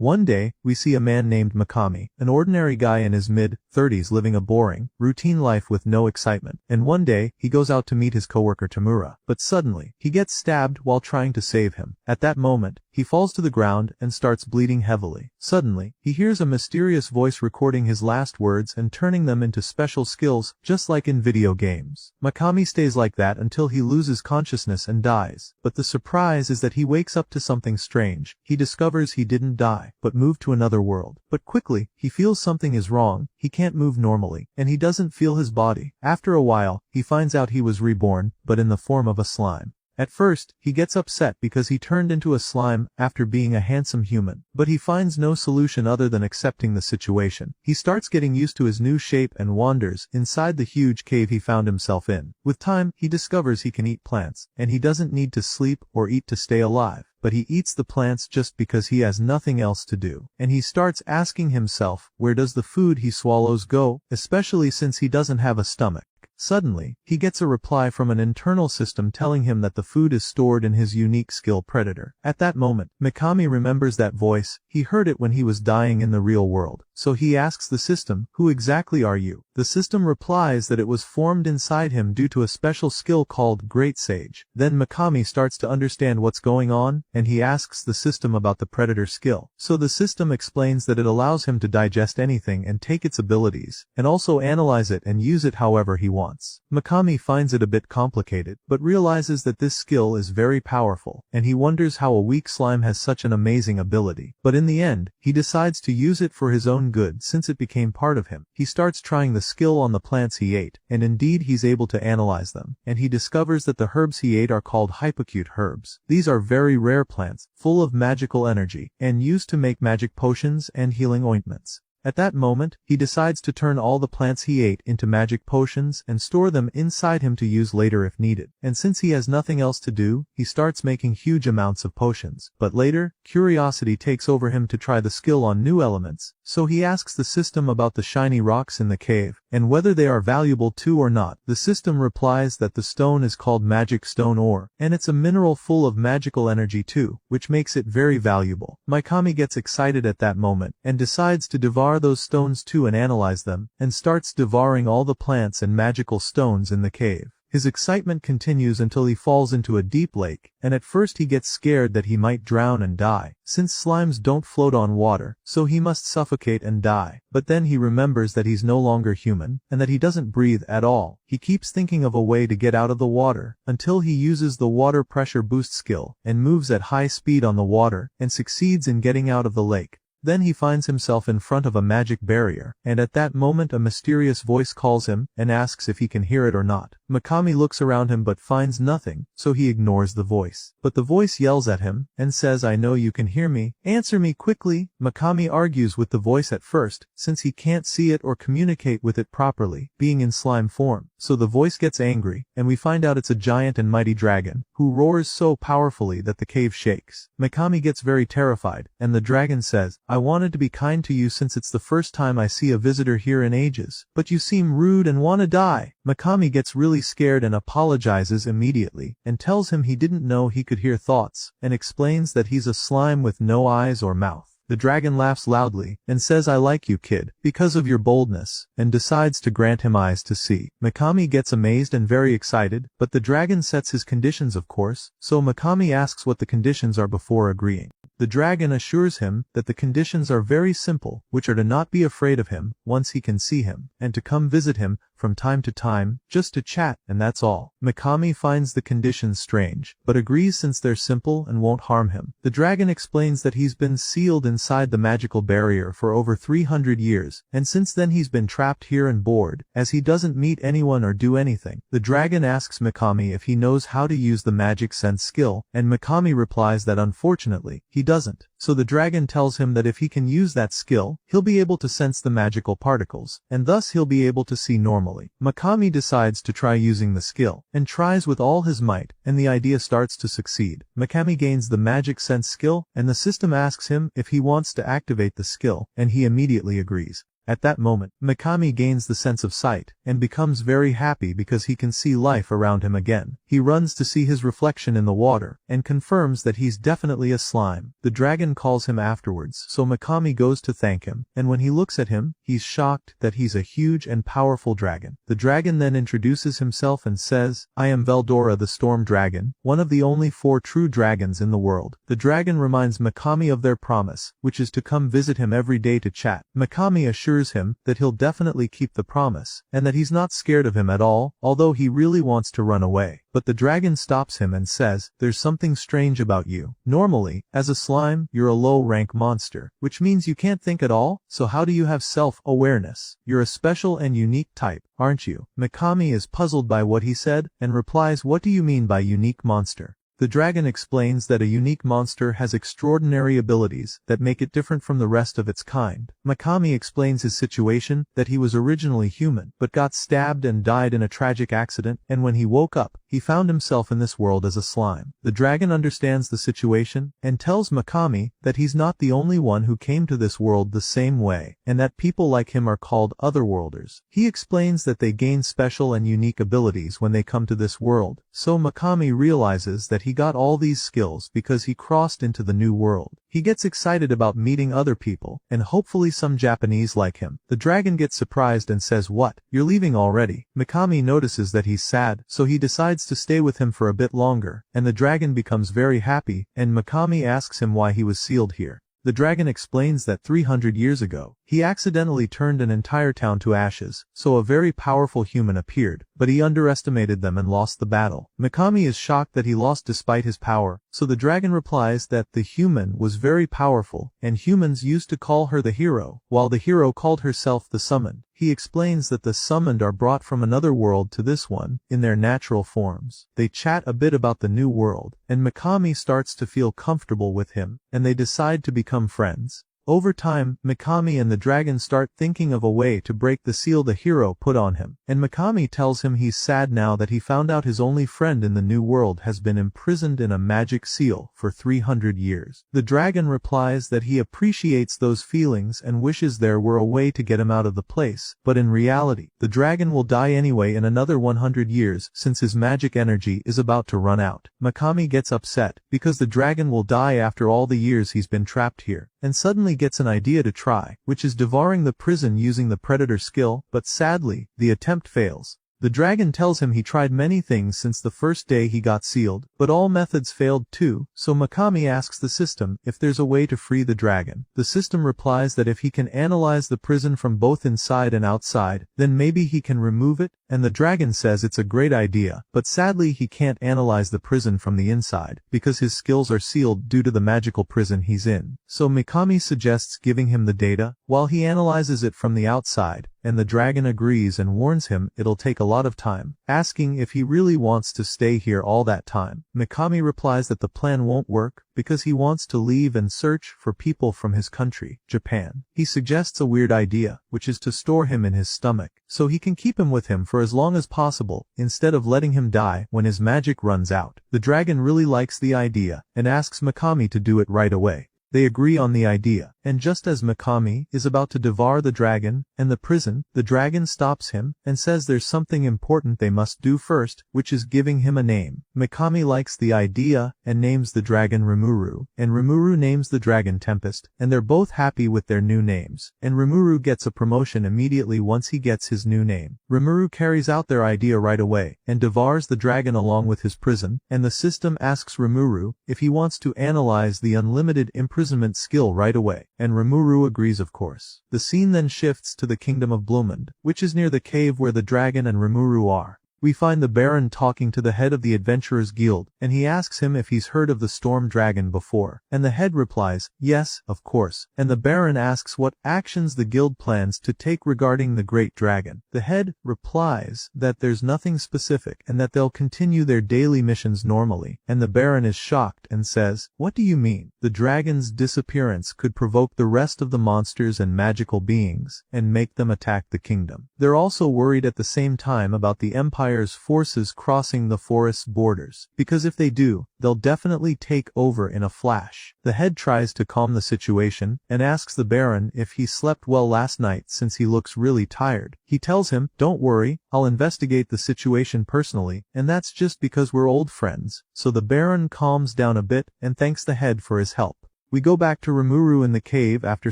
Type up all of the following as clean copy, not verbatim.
One day, we see a man named Mikami, an ordinary guy in his mid-30s living a boring, routine life with no excitement. And one day, he goes out to meet his coworker Tamura. But suddenly, he gets stabbed while trying to save him. At that moment, he falls to the ground and starts bleeding heavily. Suddenly, he hears a mysterious voice recording his last words and turning them into special skills, just like in video games. Mikami stays like that until he loses consciousness and dies. But the surprise is that he wakes up to something strange. He discovers he didn't die, but moved to another world. But quickly, he feels something is wrong. He can't move normally, and he doesn't feel his body. After a while, he finds out he was reborn, but in the form of a slime. At first, he gets upset because he turned into a slime after being a handsome human, but he finds no solution other than accepting the situation. He starts getting used to his new shape and wanders inside the huge cave he found himself in. With time, he discovers he can eat plants, and he doesn't need to sleep or eat to stay alive. But he eats the plants just because he has nothing else to do. And he starts asking himself, where does the food he swallows go, especially since he doesn't have a stomach. Suddenly, he gets a reply from an internal system telling him that the food is stored in his unique skill predator. At that moment, Mikami remembers that voice. He heard it when he was dying in the real world. So he asks the system, who exactly are you? The system replies that it was formed inside him due to a special skill called Great Sage. Then Mikami starts to understand what's going on, and he asks the system about the predator skill. So the system explains that it allows him to digest anything and take its abilities, and also analyze it and use it however he wants. Mikami finds it a bit complicated, but realizes that this skill is very powerful, and he wonders how a weak slime has such an amazing ability. But in the end, he decides to use it for his own good since it became part of him. He starts trying the skill on the plants he ate, and indeed he's able to analyze them, and he discovers that the herbs he ate are called hypocute herbs. These are very rare plants, full of magical energy, and used to make magic potions and healing ointments. At that moment, he decides to turn all the plants he ate into magic potions and store them inside him to use later if needed. And since he has nothing else to do, he starts making huge amounts of potions. But later, curiosity takes over him to try the skill on new elements, so he asks the system about the shiny rocks in the cave, and whether they are valuable too or not. The system replies that the stone is called magic stone ore, and it's a mineral full of magical energy too, which makes it very valuable. Mikami gets excited at that moment, and decides to devour those stones too and analyze them, and starts devouring all the plants and magical stones in the cave. His excitement continues until he falls into a deep lake, and at first he gets scared that he might drown and die, since slimes don't float on water, so he must suffocate and die. But then he remembers that he's no longer human, and that he doesn't breathe at all. He keeps thinking of a way to get out of the water, until he uses the water pressure boost skill, and moves at high speed on the water, and succeeds in getting out of the lake. Then he finds himself in front of a magic barrier, and at that moment a mysterious voice calls him, and asks if he can hear it or not. Mikami looks around him but finds nothing, so he ignores the voice. But the voice yells at him, and says, "I know you can hear me. Answer me quickly." Mikami argues with the voice at first, since he can't see it or communicate with it properly, being in slime form. So the voice gets angry, and we find out it's a giant and mighty dragon, who roars so powerfully that the cave shakes. Mikami gets very terrified, and the dragon says, "I wanted to be kind to you since it's the first time I see a visitor here in ages, but you seem rude and wanna die." Mikami gets really scared and apologizes immediately, and tells him he didn't know he could hear thoughts, and explains that he's a slime with no eyes or mouth. The dragon laughs loudly, and says, "I like you, kid, because of your boldness," and decides to grant him eyes to see. Mikami gets amazed and very excited, but the dragon sets his conditions of course, so Mikami asks what the conditions are before agreeing. The dragon assures him that the conditions are very simple, which are to not be afraid of him once he can see him, and to come visit him from time to time, just to chat, and that's all. Mikami finds the conditions strange, but agrees since they're simple and won't harm him. The dragon explains that he's been sealed inside the magical barrier for over 300 years, and since then he's been trapped here and bored, as he doesn't meet anyone or do anything. The dragon asks Mikami if he knows how to use the magic sense skill, and Mikami replies that unfortunately, he doesn't. So the dragon tells him that if he can use that skill, he'll be able to sense the magical particles, and thus he'll be able to see normally. Mikami decides to try using the skill, and tries with all his might, and the idea starts to succeed. Mikami gains the magic sense skill, and the system asks him if he wants to activate the skill, and he immediately agrees. At that moment, Mikami gains the sense of sight, and becomes very happy because he can see life around him again. He runs to see his reflection in the water, and confirms that he's definitely a slime. The dragon calls him afterwards, so Mikami goes to thank him, and when he looks at him, he's shocked that he's a huge and powerful dragon. The dragon then introduces himself and says, "I am Veldora the Storm Dragon, one of the only 4 true dragons in the world." The dragon reminds Mikami of their promise, which is to come visit him every day to chat. Mikami assures him that he'll definitely keep the promise, and that he's not scared of him at all, although he really wants to run away. But the dragon stops him and says, "There's something strange about you. Normally, as a slime, you're a low-rank monster, which means you can't think at all, so how do you have self-awareness? You're a special and unique type, aren't you?" Mikami is puzzled by what he said, and replies, "What do you mean by unique monster?" The dragon explains that a unique monster has extraordinary abilities that make it different from the rest of its kind. Mikami explains his situation, that he was originally human, but got stabbed and died in a tragic accident, and when he woke up, he found himself in this world as a slime. The dragon understands the situation, and tells Mikami that he's not the only one who came to this world the same way, and that people like him are called otherworlders. He explains that they gain special and unique abilities when they come to this world, so Mikami realizes that he got all these skills because he crossed into the new world. He gets excited about meeting other people, and hopefully some Japanese like him. The dragon gets surprised and says, "What? You're leaving already?" Mikami notices that he's sad, so he decides to stay with him for a bit longer, and the dragon becomes very happy, and Mikami asks him why he was sealed here. The dragon explains that 300 years ago, he accidentally turned an entire town to ashes, so a very powerful human appeared, but he underestimated them and lost the battle. Mikami is shocked that he lost despite his power, so the dragon replies that the human was very powerful, and humans used to call her the hero, while the hero called herself the summoned. He explains that the summoned are brought from another world to this one, in their natural forms. They chat a bit about the new world, and Mikami starts to feel comfortable with him, and they decide to become friends. Over time, Mikami and the dragon start thinking of a way to break the seal the hero put on him, and Mikami tells him he's sad now that he found out his only friend in the new world has been imprisoned in a magic seal for 300 years. The dragon replies that he appreciates those feelings and wishes there were a way to get him out of the place, but in reality, the dragon will die anyway in another 100 years since his magic energy is about to run out. Mikami gets upset, because the dragon will die after all the years he's been trapped here, and suddenly gets an idea to try, which is devouring the prison using the predator skill, but sadly, the attempt fails. The dragon tells him he tried many things since the first day he got sealed, but all methods failed too, so Mikami asks the system if there's a way to free the dragon. The system replies that if he can analyze the prison from both inside and outside, then maybe he can remove it, and the dragon says it's a great idea, but sadly he can't analyze the prison from the inside, because his skills are sealed due to the magical prison he's in. So Mikami suggests giving him the data, while he analyzes it from the outside, and the dragon agrees and warns him it'll take a lot of time, asking if he really wants to stay here all that time. Mikami replies that the plan won't work, because he wants to leave and search for people from his country, Japan. He suggests a weird idea, which is to store him in his stomach, so he can keep him with him for as long as possible, instead of letting him die when his magic runs out. The dragon really likes the idea, and asks Mikami to do it right away. They agree on the idea, and just as Mikami is about to devour the dragon and the prison, the dragon stops him and says there's something important they must do first, which is giving him a name. Mikami likes the idea and names the dragon Rimuru, and Rimuru names the dragon Tempest, and they're both happy with their new names, and Rimuru gets a promotion immediately once he gets his new name. Rimuru carries out their idea right away, and devours the dragon along with his prison, and the system asks Rimuru if he wants to analyze the unlimited imprisonment skill right away, and Rimuru agrees of course. The scene then shifts to the kingdom of Blumund, which is near the cave where the dragon and Rimuru are. We find the Baron talking to the head of the Adventurers Guild, and he asks him if he's heard of the Storm Dragon before, and the head replies, yes, of course, and the Baron asks what actions the guild plans to take regarding the Great Dragon. The head replies that there's nothing specific, and that they'll continue their daily missions normally, and the Baron is shocked and says, what do you mean? The dragon's disappearance could provoke the rest of the monsters and magical beings, and make them attack the kingdom. They're also worried at the same time about the Empire requires forces crossing the forest's borders, because if they do, they'll definitely take over in a flash. The head tries to calm the situation, and asks the Baron if he slept well last night since he looks really tired. He tells him, "Don't worry, I'll investigate the situation personally, and that's just because we're old friends." So the Baron calms down a bit, and thanks the head for his help. We go back to Rimuru in the cave after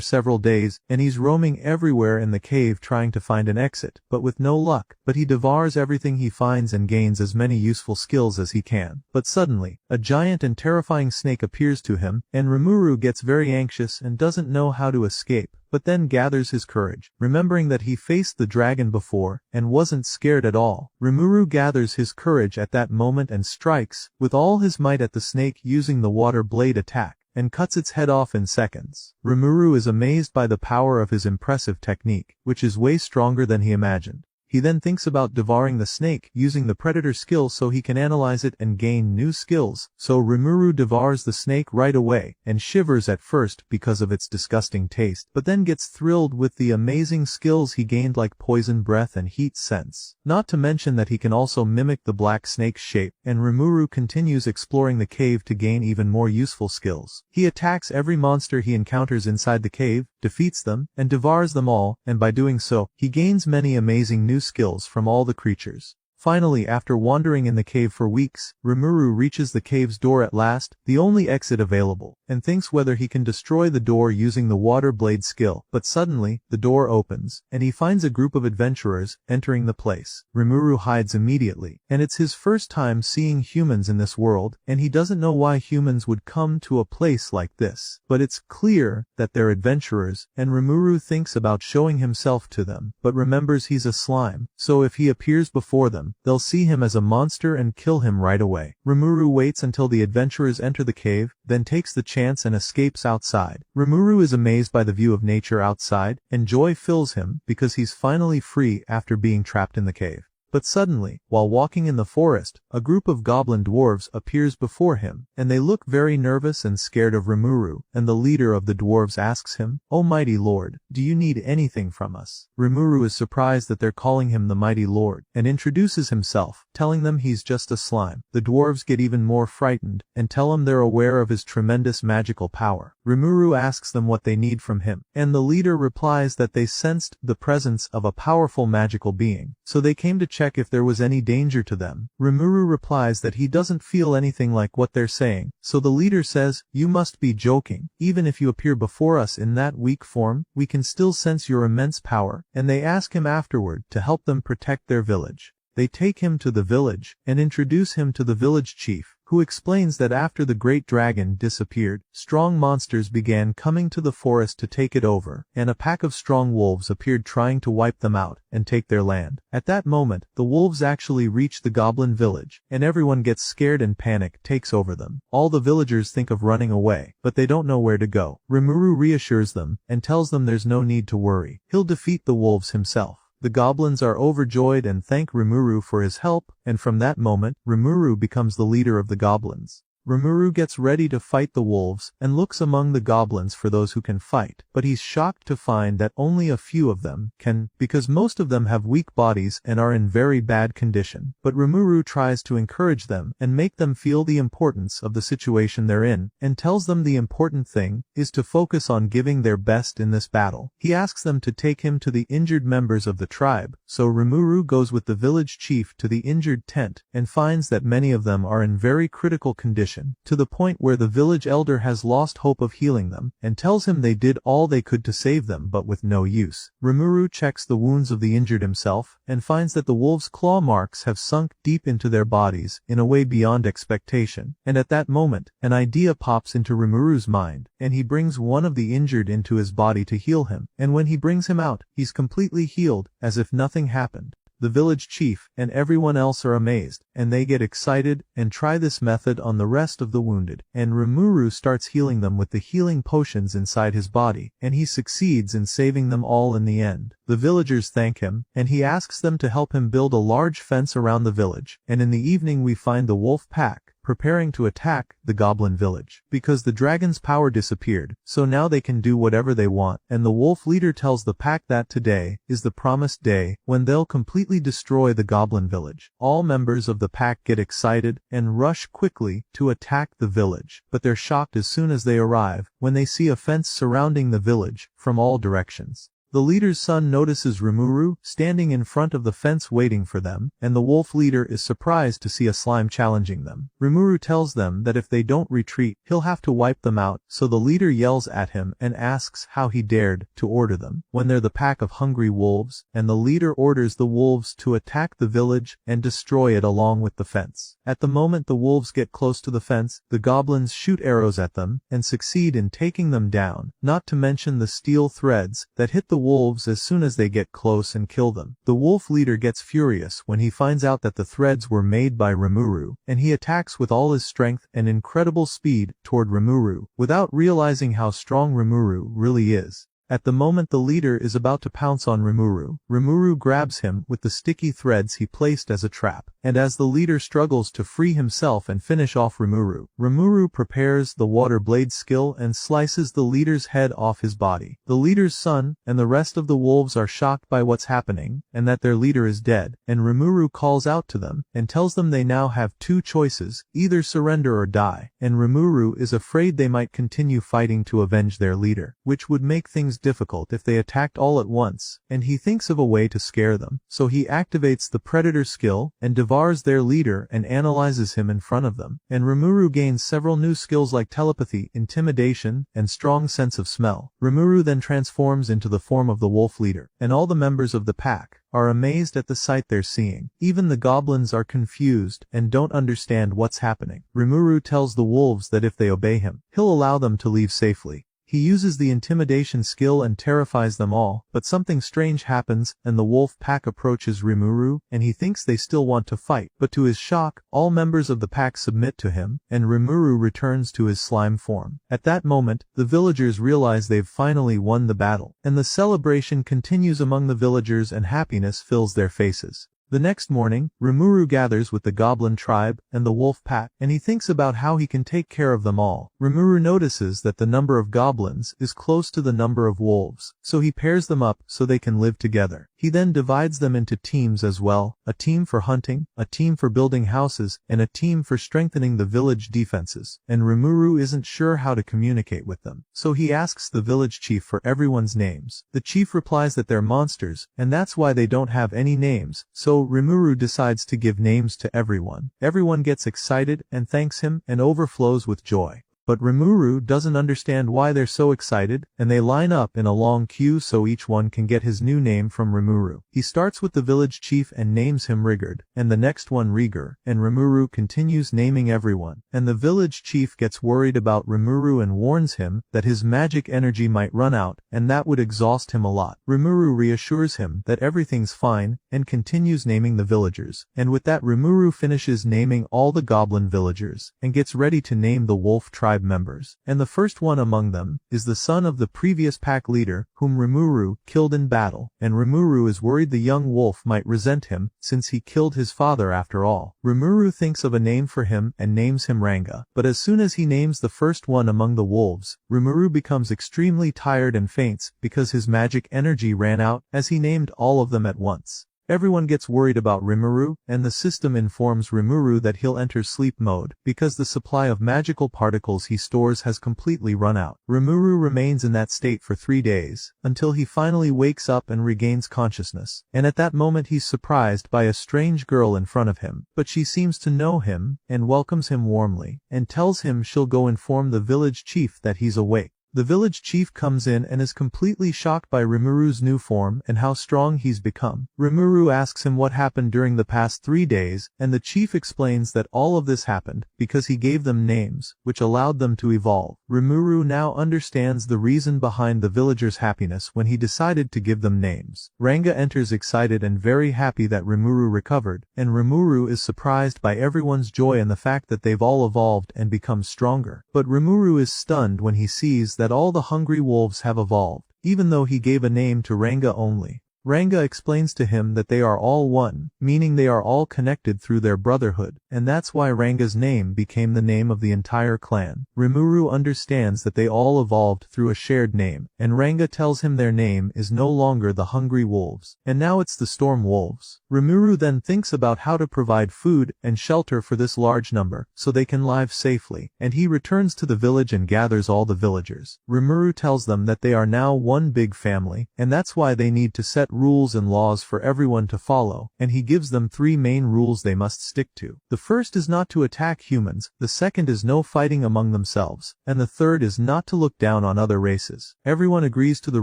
several days, and he's roaming everywhere in the cave trying to find an exit, but with no luck. But he devours everything he finds and gains as many useful skills as he can. But suddenly, a giant and terrifying snake appears to him, and Rimuru gets very anxious and doesn't know how to escape, but then gathers his courage, remembering that he faced the dragon before, and wasn't scared at all. Rimuru gathers his courage at that moment and strikes, with all his might at the snake using the water blade attack, and cuts its head off in seconds. Rimuru is amazed by the power of his impressive technique, which is way stronger than he imagined. He then thinks about devouring the snake using the predator skill so he can analyze it and gain new skills. So Rimuru devours the snake right away, and shivers at first because of its disgusting taste, but then gets thrilled with the amazing skills he gained like poison breath and heat sense. Not to mention that he can also mimic the black snake's shape, and Rimuru continues exploring the cave to gain even more useful skills. He attacks every monster he encounters inside the cave, defeats them, and devours them all, and by doing so, he gains many amazing new skills from all the creatures. Finally, after wandering in the cave for weeks, Rimuru reaches the cave's door at last, the only exit available, and thinks whether he can destroy the door using the water blade skill. But suddenly, the door opens, and he finds a group of adventurers entering the place. Rimuru hides immediately, and it's his first time seeing humans in this world, and he doesn't know why humans would come to a place like this. But it's clear that they're adventurers, and Rimuru thinks about showing himself to them, but remembers he's a slime, so if he appears before them, they'll see him as a monster and kill him right away. Rimuru waits until the adventurers enter the cave, then takes the chance and escapes outside. Rimuru is amazed by the view of nature outside, and joy fills him because he's finally free after being trapped in the cave. But suddenly, while walking in the forest, a group of goblin dwarves appears before him, and they look very nervous and scared of Rimuru, and the leader of the dwarves asks him, "Oh mighty lord, do you need anything from us?" Rimuru is surprised that they're calling him the mighty lord, and introduces himself, telling them he's just a slime. The dwarves get even more frightened, and tell him they're aware of his tremendous magical power. Rimuru asks them what they need from him, and the leader replies that they sensed the presence of a powerful magical being, so they came to check if there was any danger to them. Rimuru replies that he doesn't feel anything like what they're saying, so the leader says, "You must be joking. Even if you appear before us in that weak form, we can still sense your immense power," and they ask him afterward to help them protect their village. They take him to the village, and introduce him to the village chief, who explains that after the great dragon disappeared, strong monsters began coming to the forest to take it over, and a pack of strong wolves appeared trying to wipe them out and take their land. At that moment, the wolves actually reach the goblin village, and everyone gets scared and panic takes over them. All the villagers think of running away, but they don't know where to go. Rimuru reassures them, and tells them there's no need to worry. He'll defeat the wolves himself. The goblins are overjoyed and thank Rimuru for his help, and from that moment, Rimuru becomes the leader of the goblins. Rimuru gets ready to fight the wolves, and looks among the goblins for those who can fight, but he's shocked to find that only a few of them can, because most of them have weak bodies and are in very bad condition. But Rimuru tries to encourage them, and make them feel the importance of the situation they're in, and tells them the important thing is to focus on giving their best in this battle. He asks them to take him to the injured members of the tribe, so Rimuru goes with the village chief to the injured tent, and finds that many of them are in very critical condition, to the point where the village elder has lost hope of healing them, and tells him they did all they could to save them but with no use. Rimuru checks the wounds of the injured himself, and finds that the wolves' claw marks have sunk deep into their bodies in a way beyond expectation, and at that moment, an idea pops into Rimuru's mind, and he brings one of the injured into his body to heal him, and when he brings him out, he's completely healed, as if nothing happened. The village chief and everyone else are amazed, and they get excited and try this method on the rest of the wounded, and Rimuru starts healing them with the healing potions inside his body, and he succeeds in saving them all in the end. The villagers thank him, and he asks them to help him build a large fence around the village, and in the evening we find the wolf pack preparing to attack the goblin village. Because the dragon's power disappeared, so now they can do whatever they want, and the wolf leader tells the pack that today is the promised day when they'll completely destroy the goblin village. All members of the pack get excited and rush quickly to attack the village, but they're shocked as soon as they arrive when they see a fence surrounding the village from all directions. The leader's son notices Rimuru standing in front of the fence waiting for them, and the wolf leader is surprised to see a slime challenging them. Rimuru tells them that if they don't retreat, he'll have to wipe them out, so the leader yells at him and asks how he dared to order them, when they're the pack of hungry wolves, and the leader orders the wolves to attack the village and destroy it along with the fence. At the moment the wolves get close to the fence, the goblins shoot arrows at them and succeed in taking them down, not to mention the steel threads that hit the wolves as soon as they get close and kill them. The wolf leader gets furious when he finds out that the threads were made by Rimuru, and he attacks with all his strength and incredible speed toward Rimuru, without realizing how strong Rimuru really is. At the moment the leader is about to pounce on Rimuru, Rimuru grabs him with the sticky threads he placed as a trap, and as the leader struggles to free himself and finish off Rimuru, Rimuru prepares the water blade skill and slices the leader's head off his body. The leader's son and the rest of the wolves are shocked by what's happening and that their leader is dead, and Rimuru calls out to them and tells them they now have two choices, either surrender or die, and Rimuru is afraid they might continue fighting to avenge their leader, which would make things difficult if they attacked all at once, and he thinks of a way to scare them, so he activates the predator skill and devours their leader and analyzes him in front of them, and Rimuru gains several new skills like telepathy, intimidation, and strong sense of smell. Rimuru then transforms into the form of the wolf leader, and all the members of the pack are amazed at the sight they're seeing. Even the goblins are confused and don't understand what's happening. Rimuru tells the wolves that if they obey him, he'll allow them to leave safely. He uses the intimidation skill and terrifies them all, but something strange happens and the wolf pack approaches Rimuru and he thinks they still want to fight, but to his shock, all members of the pack submit to him and Rimuru returns to his slime form. At that moment, the villagers realize they've finally won the battle, and the celebration continues among the villagers and happiness fills their faces. The next morning, Rimuru gathers with the goblin tribe and the wolf pack, and he thinks about how he can take care of them all. Rimuru notices that the number of goblins is close to the number of wolves, so he pairs them up so they can live together. He then divides them into teams as well, a team for hunting, a team for building houses, and a team for strengthening the village defenses, and Rimuru isn't sure how to communicate with them, so he asks the village chief for everyone's names. The chief replies that they're monsters, and that's why they don't have any names, so Rimuru decides to give names to everyone. Everyone gets excited and thanks him and overflows with joy. But Rimuru doesn't understand why they're so excited, and they line up in a long queue so each one can get his new name from Rimuru. He starts with the village chief and names him Rigard, and the next one Rigar, and Rimuru continues naming everyone, and the village chief gets worried about Rimuru and warns him that his magic energy might run out, and that would exhaust him a lot. Rimuru reassures him that everything's fine, and continues naming the villagers, and with that Rimuru finishes naming all the goblin villagers, and gets ready to name the wolf tribe members, and the first one among them is the son of the previous pack leader whom Rimuru killed in battle, and Rimuru is worried the young wolf might resent him since he killed his father after all. Rimuru thinks of a name for him and names him Ranga, but as soon as he names the first one among the wolves, Rimuru becomes extremely tired and faints because his magic energy ran out as he named all of them at once. Everyone gets worried about Rimuru, and the system informs Rimuru that he'll enter sleep mode, because the supply of magical particles he stores has completely run out. Rimuru remains in that state for 3 days, until he finally wakes up and regains consciousness, and at that moment he's surprised by a strange girl in front of him, but she seems to know him, and welcomes him warmly, and tells him she'll go inform the village chief that he's awake. The village chief comes in and is completely shocked by Rimuru's new form and how strong he's become. Rimuru asks him what happened during the past 3 days, and the chief explains that all of this happened because he gave them names, which allowed them to evolve. Rimuru now understands the reason behind the villagers' happiness when he decided to give them names. Ranga enters excited and very happy that Rimuru recovered, and Rimuru is surprised by everyone's joy and the fact that they've all evolved and become stronger. But Rimuru is stunned when he sees that all the hungry wolves have evolved, even though he gave a name to Ranga only. Ranga explains to him that they are all one, meaning they are all connected through their brotherhood, and that's why Ranga's name became the name of the entire clan. Rimuru understands that they all evolved through a shared name, and Ranga tells him their name is no longer the Hungry Wolves, and now it's the Storm Wolves. Rimuru then thinks about how to provide food and shelter for this large number, so they can live safely, and he returns to the village and gathers all the villagers. Rimuru tells them that they are now one big family, and that's why they need to set rules and laws for everyone to follow, and he gives them 3 main rules they must stick to. The first is not to attack humans, the second is no fighting among themselves, and the third is not to look down on other races. Everyone agrees to the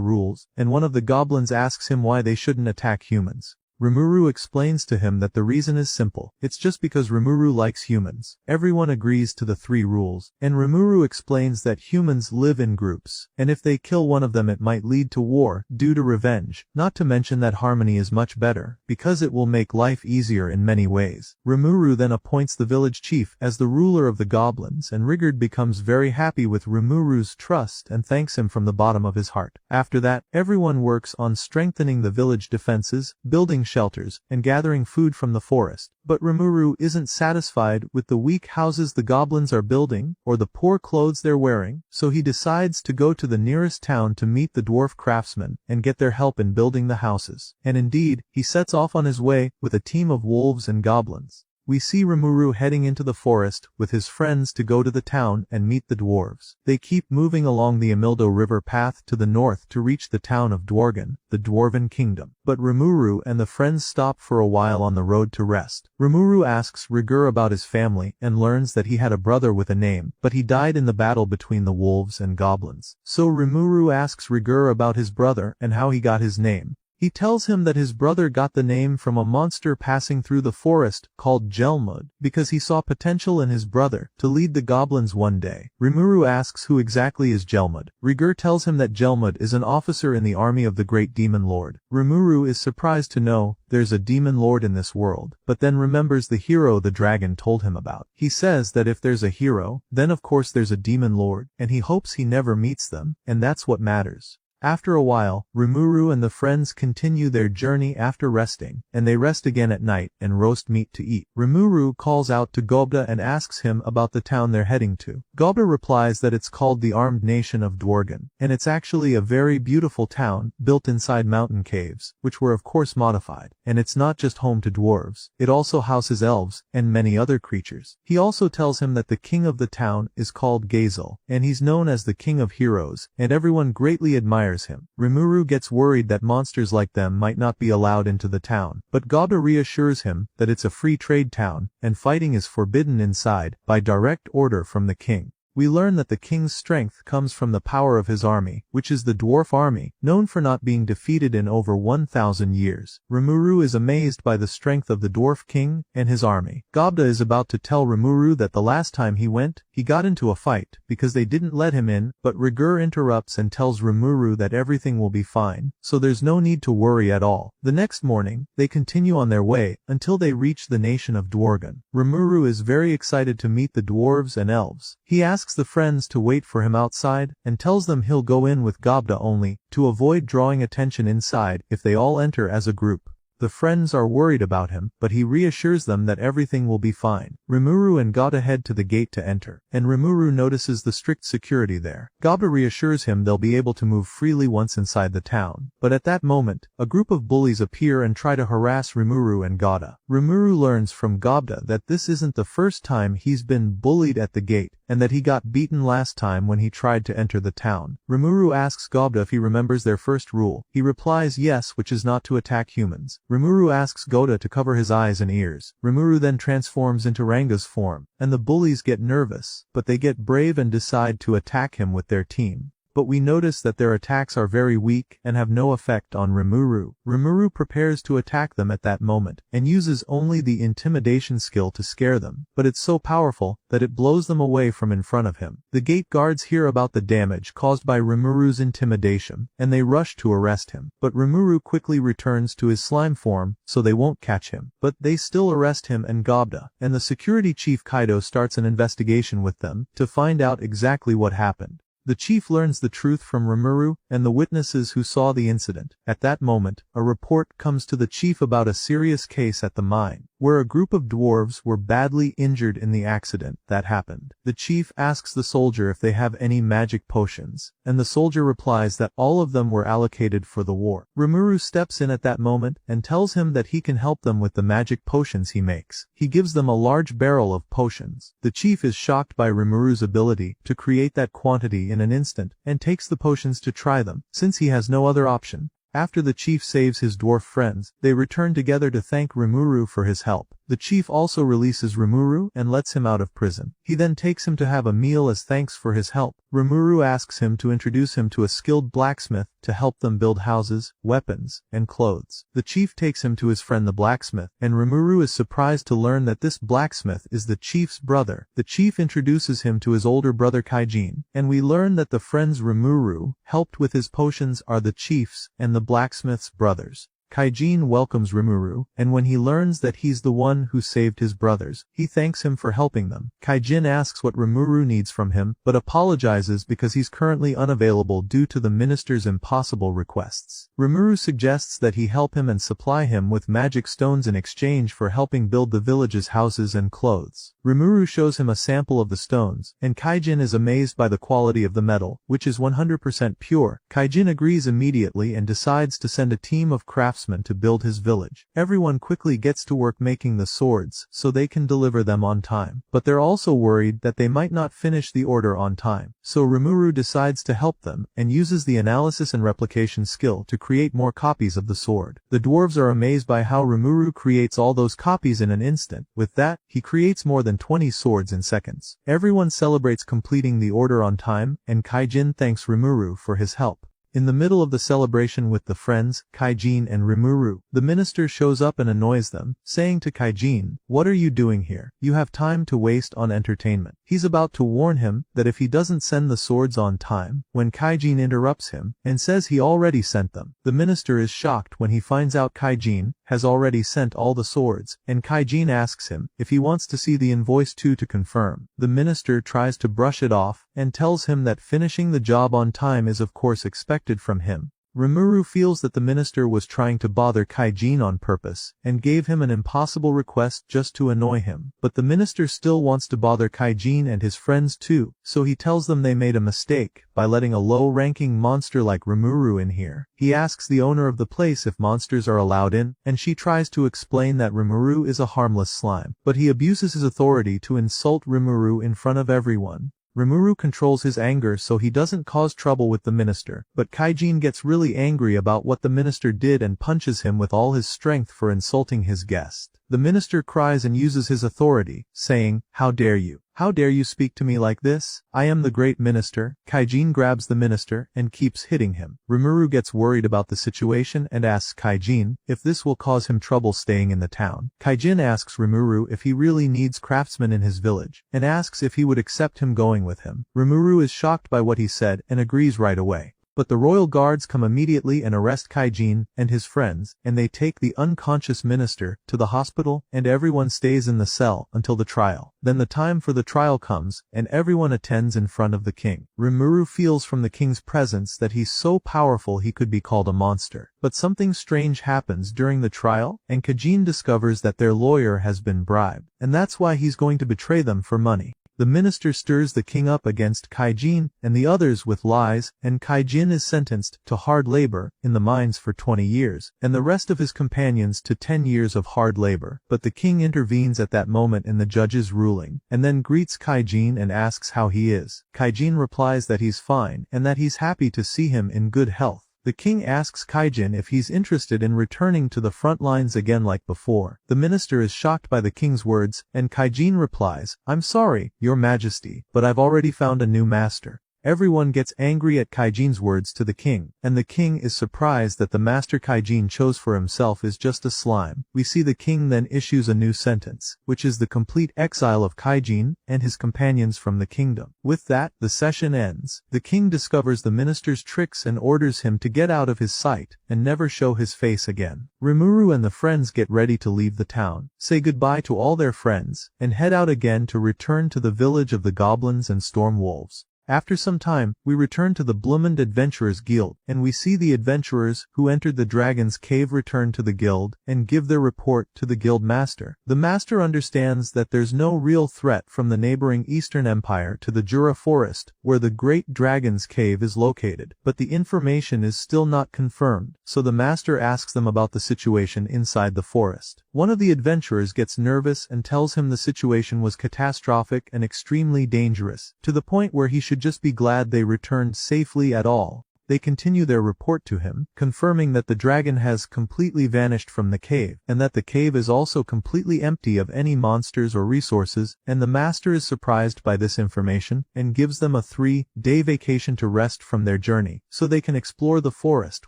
rules, and one of the goblins asks him why they shouldn't attack humans. Rimuru explains to him that the reason is simple, it's just because Rimuru likes humans. Everyone agrees to the 3 rules, and Rimuru explains that humans live in groups, and if they kill one of them it might lead to war, due to revenge, not to mention that harmony is much better, because it will make life easier in many ways. Rimuru then appoints the village chief as the ruler of the goblins, and Rigurd becomes very happy with Rimuru's trust and thanks him from the bottom of his heart. After that, everyone works on strengthening the village defenses, building shelters, and gathering food from the forest. But Rimuru isn't satisfied with the weak houses the goblins are building, or the poor clothes they're wearing, so he decides to go to the nearest town to meet the dwarf craftsmen and get their help in building the houses. And indeed, he sets off on his way with a team of wolves and goblins. We see Rimuru heading into the forest with his friends to go to the town and meet the dwarves. They keep moving along the Amildo River path to the north to reach the town of Dwargon, the Dwarven kingdom. But Rimuru and the friends stop for a while on the road to rest. Rimuru asks Rigur about his family and learns that he had a brother with a name, but he died in the battle between the wolves and goblins. So Rimuru asks Rigur about his brother and how he got his name. He tells him that his brother got the name from a monster passing through the forest called Gelmud, because he saw potential in his brother to lead the goblins one day. Rimuru asks who exactly is Gelmud. Rigur tells him that Gelmud is an officer in the army of the great demon lord. Rimuru is surprised to know there's a demon lord in this world, but then remembers the hero the dragon told him about. He says that if there's a hero, then of course there's a demon lord, and he hopes he never meets them, and that's what matters. After a while, Rimuru and the friends continue their journey after resting, and they rest again at night and roast meat to eat. Rimuru calls out to Gobda and asks him about the town they're heading to. Gobda replies that it's called the Armed Nation of Dwargon, and it's actually a very beautiful town, built inside mountain caves, which were of course modified, and it's not just home to dwarves, it also houses elves, and many other creatures. He also tells him that the king of the town is called Gazel, and he's known as the King of Heroes, and everyone greatly admires him. Rimuru gets worried that monsters like them might not be allowed into the town, but Gobda reassures him that it's a free trade town, and fighting is forbidden inside, by direct order from the king. We learn that the king's strength comes from the power of his army, which is the dwarf army, known for not being defeated in over 1,000 years. Rimuru is amazed by the strength of the dwarf king and his army. Gobda is about to tell Rimuru that the last time he went, he got into a fight, because they didn't let him in, but Rigur interrupts and tells Rimuru that everything will be fine, so there's no need to worry at all. The next morning, they continue on their way, until they reach the nation of Dwargon. Rimuru is very excited to meet the dwarves and elves. He asks the friends to wait for him outside, and tells them he'll go in with Gobda only, to avoid drawing attention inside if they all enter as a group. The friends are worried about him, but he reassures them that everything will be fine. Rimuru and Gobda head to the gate to enter, and Rimuru notices the strict security there. Gobda reassures him they'll be able to move freely once inside the town, but at that moment, a group of bullies appear and try to harass Rimuru and Gobda. Rimuru learns from Gobda that this isn't the first time he's been bullied at the gate, and that he got beaten last time when he tried to enter the town. Rimuru asks Gobda if he remembers their first rule. He replies yes, which is not to attack humans. Rimuru asks Gobda to cover his eyes and ears. Rimuru then transforms into Ranga's form, and the bullies get nervous, but they get brave and decide to attack him with their team. But we notice that their attacks are very weak and have no effect on Rimuru. Rimuru prepares to attack them at that moment, and uses only the intimidation skill to scare them, but it's so powerful that it blows them away from in front of him. The gate guards hear about the damage caused by Rimuru's intimidation, and they rush to arrest him, but Rimuru quickly returns to his slime form, so they won't catch him. But they still arrest him and Gobda, and the security chief Kaido starts an investigation with them, to find out exactly what happened. The chief learns the truth from Rimuru and the witnesses who saw the incident. At that moment, a report comes to the chief about a serious case at the mine, where a group of dwarves were badly injured in the accident that happened. The chief asks the soldier if they have any magic potions, and the soldier replies that all of them were allocated for the war. Rimuru steps in at that moment and tells him that he can help them with the magic potions he makes. He gives them a large barrel of potions. The chief is shocked by Rimuru's ability to create that quantity in an instant and takes the potions to try them, since he has no other option. After the chief saves his dwarf friends, they return together to thank Rimuru for his help. The chief also releases Rimuru and lets him out of prison. He then takes him to have a meal as thanks for his help. Rimuru asks him to introduce him to a skilled blacksmith to help them build houses, weapons, and clothes. The chief takes him to his friend the blacksmith, and Rimuru is surprised to learn that this blacksmith is the chief's brother. The chief introduces him to his older brother Kaijin, and we learn that the friends Rimuru helped with his potions are the chief's and the blacksmith's brothers. Kaijin welcomes Rimuru, and when he learns that he's the one who saved his brothers, he thanks him for helping them. Kaijin asks what Rimuru needs from him, but apologizes because he's currently unavailable due to the minister's impossible requests. Rimuru suggests that he help him and supply him with magic stones in exchange for helping build the village's houses and clothes. Rimuru shows him a sample of the stones, and Kaijin is amazed by the quality of the metal, which is 100% pure. Kaijin agrees immediately and decides to send a team of craftsmen to build his village. Everyone quickly gets to work making the swords so they can deliver them on time. But they're also worried that they might not finish the order on time. So Rimuru decides to help them and uses the analysis and replication skill to create more copies of the sword. The dwarves are amazed by how Rimuru creates all those copies in an instant. With that, he creates more than 20 swords in seconds. Everyone celebrates completing the order on time, and Kaijin thanks Rimuru for his help. In the middle of the celebration with the friends, Kaijin and Rimuru, the minister shows up and annoys them, saying to Kaijin, "What are you doing here? You have time to waste on entertainment." He's about to warn him that if he doesn't send the swords on time, when Kaijin interrupts him and says he already sent them. The minister is shocked when he finds out Kaijin has already sent all the swords, and Kaijin asks him if he wants to see the invoice too to confirm. The minister tries to brush it off and tells him that finishing the job on time is of course expected from him. Rimuru feels that the minister was trying to bother Kaijin on purpose, and gave him an impossible request just to annoy him. But the minister still wants to bother Kaijin and his friends too, so he tells them they made a mistake by letting a low-ranking monster like Rimuru in here. He asks the owner of the place if monsters are allowed in, and she tries to explain that Rimuru is a harmless slime. But he abuses his authority to insult Rimuru in front of everyone. Rimuru controls his anger so he doesn't cause trouble with the minister, but Kaijin gets really angry about what the minister did and punches him with all his strength for insulting his guest. The minister cries and uses his authority, saying, "How dare you? How dare you speak to me like this? I am the great minister." Kaijin grabs the minister and keeps hitting him. Rimuru gets worried about the situation and asks Kaijin if this will cause him trouble staying in the town. Kaijin asks Rimuru if he really needs craftsmen in his village, and asks if he would accept him going with him. Rimuru is shocked by what he said and agrees right away. But the royal guards come immediately and arrest Kaijin and his friends, and they take the unconscious minister to the hospital, and everyone stays in the cell until the trial. Then the time for the trial comes, and everyone attends in front of the king. Rimuru feels from the king's presence that he's so powerful he could be called a monster. But something strange happens during the trial, and Kaijin discovers that their lawyer has been bribed, and that's why he's going to betray them for money. The minister stirs the king up against Kaijin and the others with lies, and Kaijin is sentenced to hard labor in the mines for 20 years, and the rest of his companions to 10 years of hard labor. But the king intervenes at that moment in the judge's ruling, and then greets Kaijin and asks how he is. Kaijin replies that he's fine, and that he's happy to see him in good health. The king asks Kaijin if he's interested in returning to the front lines again like before. The minister is shocked by the king's words, and Kaijin replies, "I'm sorry, your majesty, but I've already found a new master." Everyone gets angry at Kaijin's words to the king, and the king is surprised that the master Kaijin chose for himself is just a slime. We see the king then issues a new sentence, which is the complete exile of Kaijin and his companions from the kingdom. With that, the session ends. The king discovers the minister's tricks and orders him to get out of his sight and never show his face again. Rimuru and the friends get ready to leave the town, say goodbye to all their friends, and head out again to return to the village of the goblins and storm wolves. After some time, we return to the Blumend Adventurers Guild, and we see the adventurers who entered the dragon's cave return to the guild and give their report to the guild master. The master understands that there's no real threat from the neighboring Eastern Empire to the Jura forest, where the great dragon's cave is located, but the information is still not confirmed, so the master asks them about the situation inside the forest. One of the adventurers gets nervous and tells him the situation was catastrophic and extremely dangerous, to the point where he should just be glad they returned safely at all. They continue their report to him, confirming that the dragon has completely vanished from the cave, and that the cave is also completely empty of any monsters or resources, and the master is surprised by this information, and gives them a 3-day vacation to rest from their journey, so they can explore the forest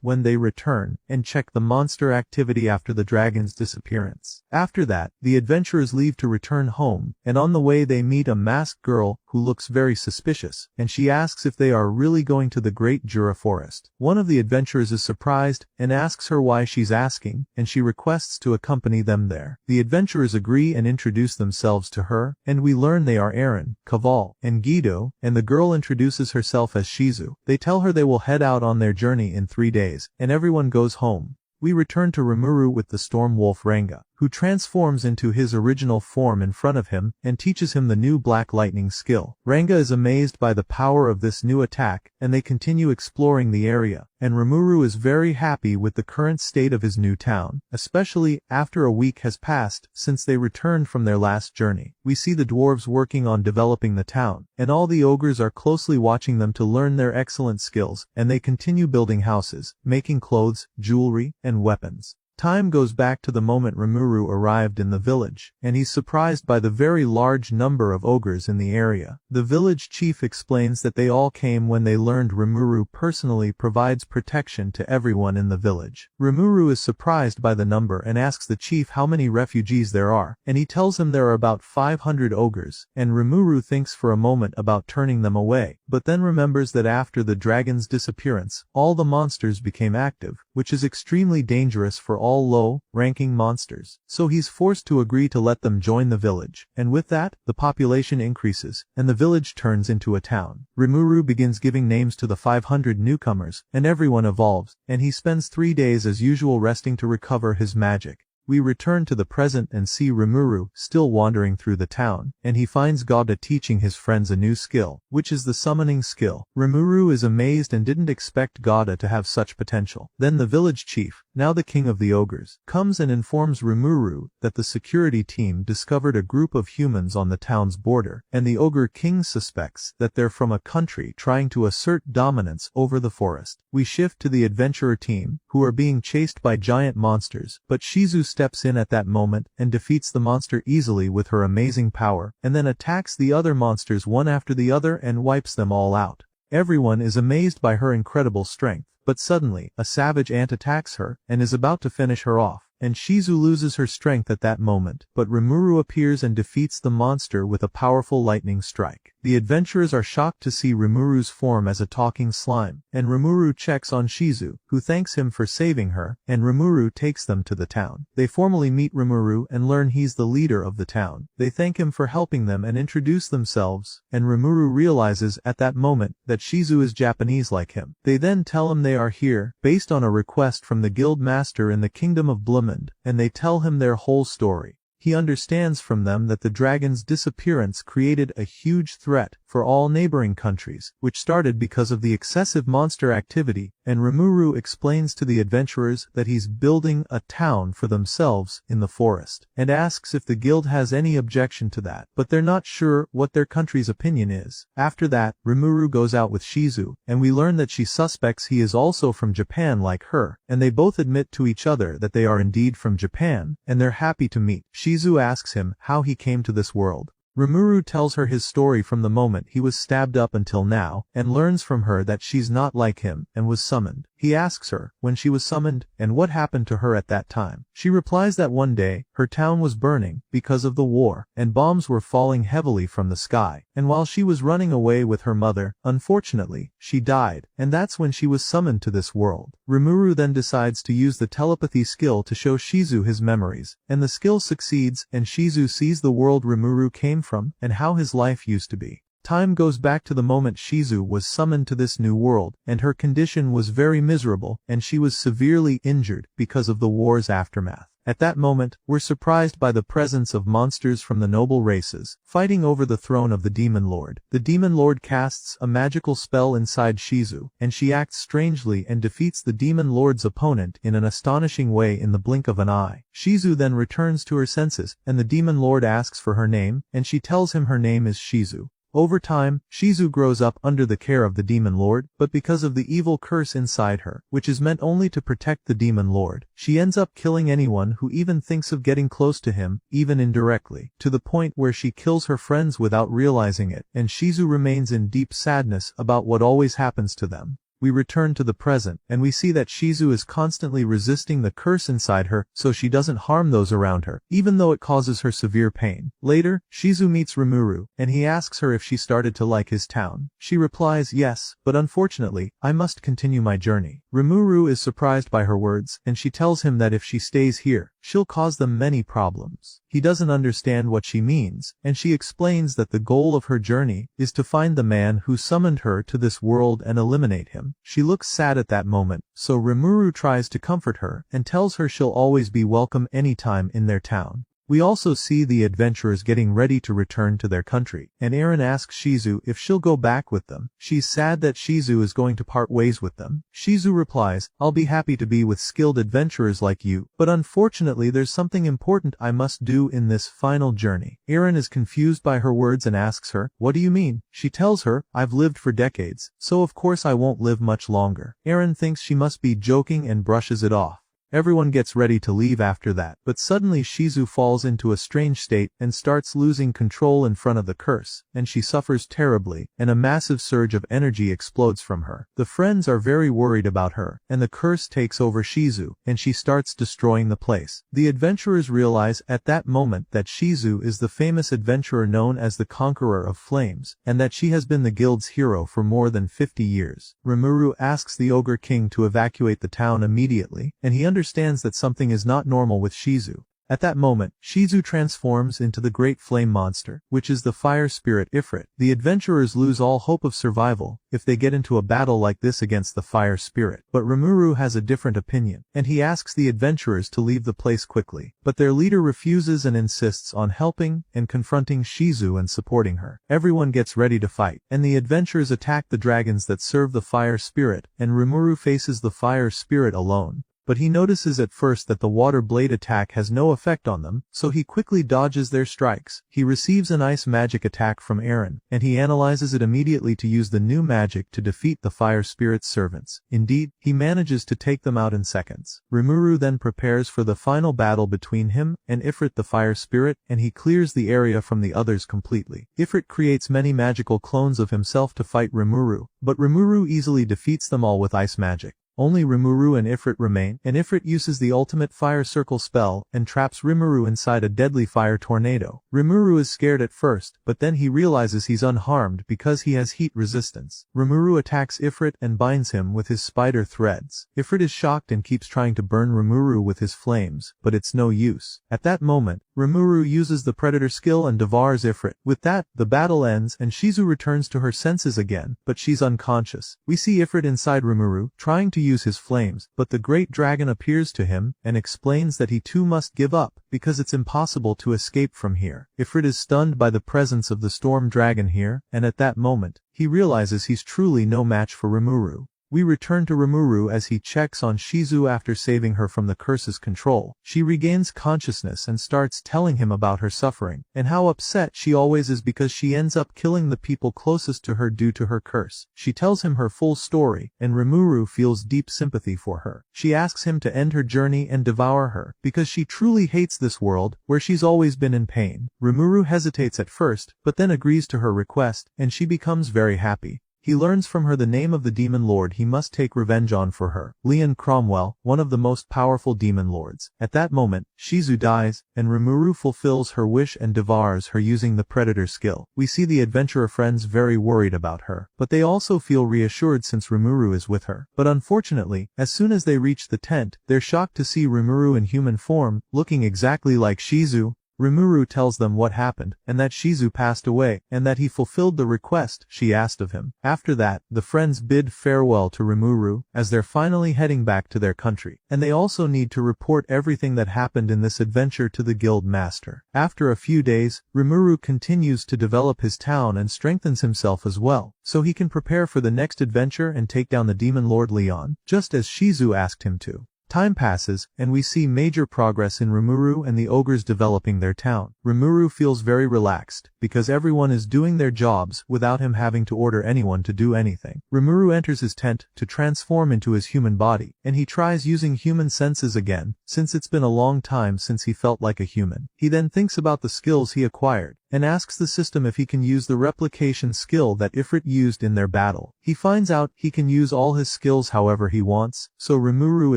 when they return, and check the monster activity after the dragon's disappearance. After that, the adventurers leave to return home, and on the way they meet a masked girl who looks very suspicious, and she asks if they are really going to the Great Jura Forest. One of the adventurers is surprised and asks her why she's asking, and she requests to accompany them there. The adventurers agree and introduce themselves to her, and we learn they are Aaron, Kaval, and Guido, and the girl introduces herself as Shizu. They tell her they will head out on their journey in 3 days, and everyone goes home. We return to Rimuru with the storm wolf Ranga, who transforms into his original form in front of him and teaches him the new Black Lightning skill. Ranga is amazed by the power of this new attack, and they continue exploring the area, and Rimuru is very happy with the current state of his new town, especially after a week has passed since they returned from their last journey. We see the dwarves working on developing the town, and all the ogres are closely watching them to learn their excellent skills, and they continue building houses, making clothes, jewelry, and weapons. Time goes back to the moment Rimuru arrived in the village, and he's surprised by the very large number of ogres in the area. The village chief explains that they all came when they learned Rimuru personally provides protection to everyone in the village. Rimuru is surprised by the number and asks the chief how many refugees there are, and he tells him there are about 500 ogres, and Rimuru thinks for a moment about turning them away, but then remembers that after the dragon's disappearance, all the monsters became active, which is extremely dangerous for all low-ranking monsters. So he's forced to agree to let them join the village, and with that, the population increases, and the village turns into a town. Rimuru begins giving names to the 500 newcomers, and everyone evolves, and he spends 3 days as usual resting to recover his magic. We return to the present and see Rimuru still wandering through the town, and he finds Gauda teaching his friends a new skill, which is the summoning skill. Rimuru is amazed and didn't expect Gauda to have such potential. Then the village chief, now the king of the ogres, comes and informs Rimuru that the security team discovered a group of humans on the town's border, and the ogre king suspects that they're from a country trying to assert dominance over the forest. We shift to the adventurer team, who are being chased by giant monsters, but Shizu steps in at that moment and defeats the monster easily with her amazing power, and then attacks the other monsters one after the other and wipes them all out. Everyone is amazed by her incredible strength, but suddenly, a savage ant attacks her, and is about to finish her off, and Shizu loses her strength at that moment, but Rimuru appears and defeats the monster with a powerful lightning strike. The adventurers are shocked to see Rimuru's form as a talking slime, and Rimuru checks on Shizu, who thanks him for saving her, and Rimuru takes them to the town. They formally meet Rimuru and learn he's the leader of the town. They thank him for helping them and introduce themselves, and Rimuru realizes at that moment that Shizu is Japanese like him. They then tell him they are here, based on a request from the guild master in the kingdom of Blumend, and they tell him their whole story. He understands from them that the dragon's disappearance created a huge threat for all neighboring countries, which started because of the excessive monster activity, and Rimuru explains to the adventurers that he's building a town for themselves in the forest, and asks if the guild has any objection to that, but they're not sure what their country's opinion is. After that, Rimuru goes out with Shizu, and we learn that she suspects he is also from Japan like her, and they both admit to each other that they are indeed from Japan, and they're happy to meet. Shizu asks him how he came to this world. Rimuru tells her his story from the moment he was stabbed up until now, and learns from her that she's not like him, and was summoned. He asks her when she was summoned, and what happened to her at that time. She replies that one day, her town was burning, because of the war, and bombs were falling heavily from the sky, and while she was running away with her mother, unfortunately, she died, and that's when she was summoned to this world. Rimuru then decides to use the telepathy skill to show Shizu his memories, and the skill succeeds, and Shizu sees the world Rimuru came from, and how his life used to be. Time goes back to the moment Shizu was summoned to this new world, and her condition was very miserable, and she was severely injured because of the war's aftermath. At that moment, we're surprised by the presence of monsters from the noble races, fighting over the throne of the Demon Lord. The Demon Lord casts a magical spell inside Shizu, and she acts strangely and defeats the Demon Lord's opponent in an astonishing way in the blink of an eye. Shizu then returns to her senses, and the Demon Lord asks for her name, and she tells him her name is Shizu. Over time, Shizu grows up under the care of the Demon Lord, but because of the evil curse inside her, which is meant only to protect the Demon Lord, she ends up killing anyone who even thinks of getting close to him, even indirectly, to the point where she kills her friends without realizing it, and Shizu remains in deep sadness about what always happens to them. We return to the present, and we see that Shizu is constantly resisting the curse inside her so she doesn't harm those around her, even though it causes her severe pain. Later, Shizu meets Rimuru, and he asks her if she started to like his town. She replies yes, but unfortunately, I must continue my journey. Rimuru is surprised by her words, and she tells him that if she stays here, she'll cause them many problems. He doesn't understand what she means, and she explains that the goal of her journey is to find the man who summoned her to this world and eliminate him. She looks sad at that moment, so Rimuru tries to comfort her and tells her she'll always be welcome anytime in their town. We also see the adventurers getting ready to return to their country, and Eren asks Shizu if she'll go back with them. She's sad that Shizu is going to part ways with them. Shizu replies, I'll be happy to be with skilled adventurers like you, but unfortunately there's something important I must do in this final journey. Eren is confused by her words and asks her, what do you mean? She tells her, I've lived for decades, so of course I won't live much longer. Eren thinks she must be joking and brushes it off. Everyone gets ready to leave after that, but suddenly Shizu falls into a strange state and starts losing control in front of the curse, and she suffers terribly, and a massive surge of energy explodes from her. The friends are very worried about her, and the curse takes over Shizu, and she starts destroying the place. The adventurers realize at that moment that Shizu is the famous adventurer known as the Conqueror of Flames, and that she has been the guild's hero for more than 50 years. Rimuru asks the Ogre King to evacuate the town immediately, and he understands that something is not normal with Shizu. At that moment, Shizu transforms into the great flame monster, which is the fire spirit Ifrit. The adventurers lose all hope of survival if they get into a battle like this against the fire spirit. But Rimuru has a different opinion, and he asks the adventurers to leave the place quickly. But their leader refuses and insists on helping and confronting Shizu and supporting her. Everyone gets ready to fight, and the adventurers attack the dragons that serve the fire spirit, and Rimuru faces the fire spirit alone. But he notices at first that the water blade attack has no effect on them, so he quickly dodges their strikes. He receives an ice magic attack from Eren, and he analyzes it immediately to use the new magic to defeat the fire spirit's servants. Indeed, he manages to take them out in seconds. Rimuru then prepares for the final battle between him and Ifrit the fire spirit, and he clears the area from the others completely. Ifrit creates many magical clones of himself to fight Rimuru, but Rimuru easily defeats them all with ice magic. Only Rimuru and Ifrit remain, and Ifrit uses the ultimate fire circle spell and traps Rimuru inside a deadly fire tornado. Rimuru is scared at first, but then he realizes he's unharmed because he has heat resistance. Rimuru attacks Ifrit and binds him with his spider threads. Ifrit is shocked and keeps trying to burn Rimuru with his flames, but it's no use. At that moment, Rimuru uses the predator skill and devours Ifrit. With that, the battle ends and Shizu returns to her senses again, but she's unconscious. We see Ifrit inside Rimuru, trying to use his flames, but the great dragon appears to him and explains that he too must give up because it's impossible to escape from here. Ifrit is stunned by the presence of the storm dragon here, and at that moment, he realizes he's truly no match for Rimuru. We return to Rimuru as he checks on Shizu after saving her from the curse's control. She regains consciousness and starts telling him about her suffering, and how upset she always is because she ends up killing the people closest to her due to her curse. She tells him her full story, and Rimuru feels deep sympathy for her. She asks him to end her journey and devour her, because she truly hates this world, where she's always been in pain. Rimuru hesitates at first, but then agrees to her request, and she becomes very happy. He learns from her the name of the demon lord he must take revenge on for her, Leon Cromwell, one of the most powerful demon lords. At that moment, Shizu dies, and Rimuru fulfills her wish and devours her using the predator skill. We see the adventurer friends very worried about her, but they also feel reassured since Rimuru is with her. But unfortunately, as soon as they reach the tent, they're shocked to see Rimuru in human form, looking exactly like Shizu. Rimuru tells them what happened, and that Shizu passed away, and that he fulfilled the request she asked of him. After that, the friends bid farewell to Rimuru, as they're finally heading back to their country, and they also need to report everything that happened in this adventure to the guild master. After a few days, Rimuru continues to develop his town and strengthens himself as well, so he can prepare for the next adventure and take down the demon lord Leon, just as Shizu asked him to. Time passes, and we see major progress in Rimuru and the ogres developing their town. Rimuru feels very relaxed, because everyone is doing their jobs without him having to order anyone to do anything. Rimuru enters his tent to transform into his human body, and he tries using human senses again, since it's been a long time since he felt like a human. He then thinks about the skills he acquired, and asks the system if he can use the replication skill that Ifrit used in their battle. He finds out he can use all his skills however he wants, so Rimuru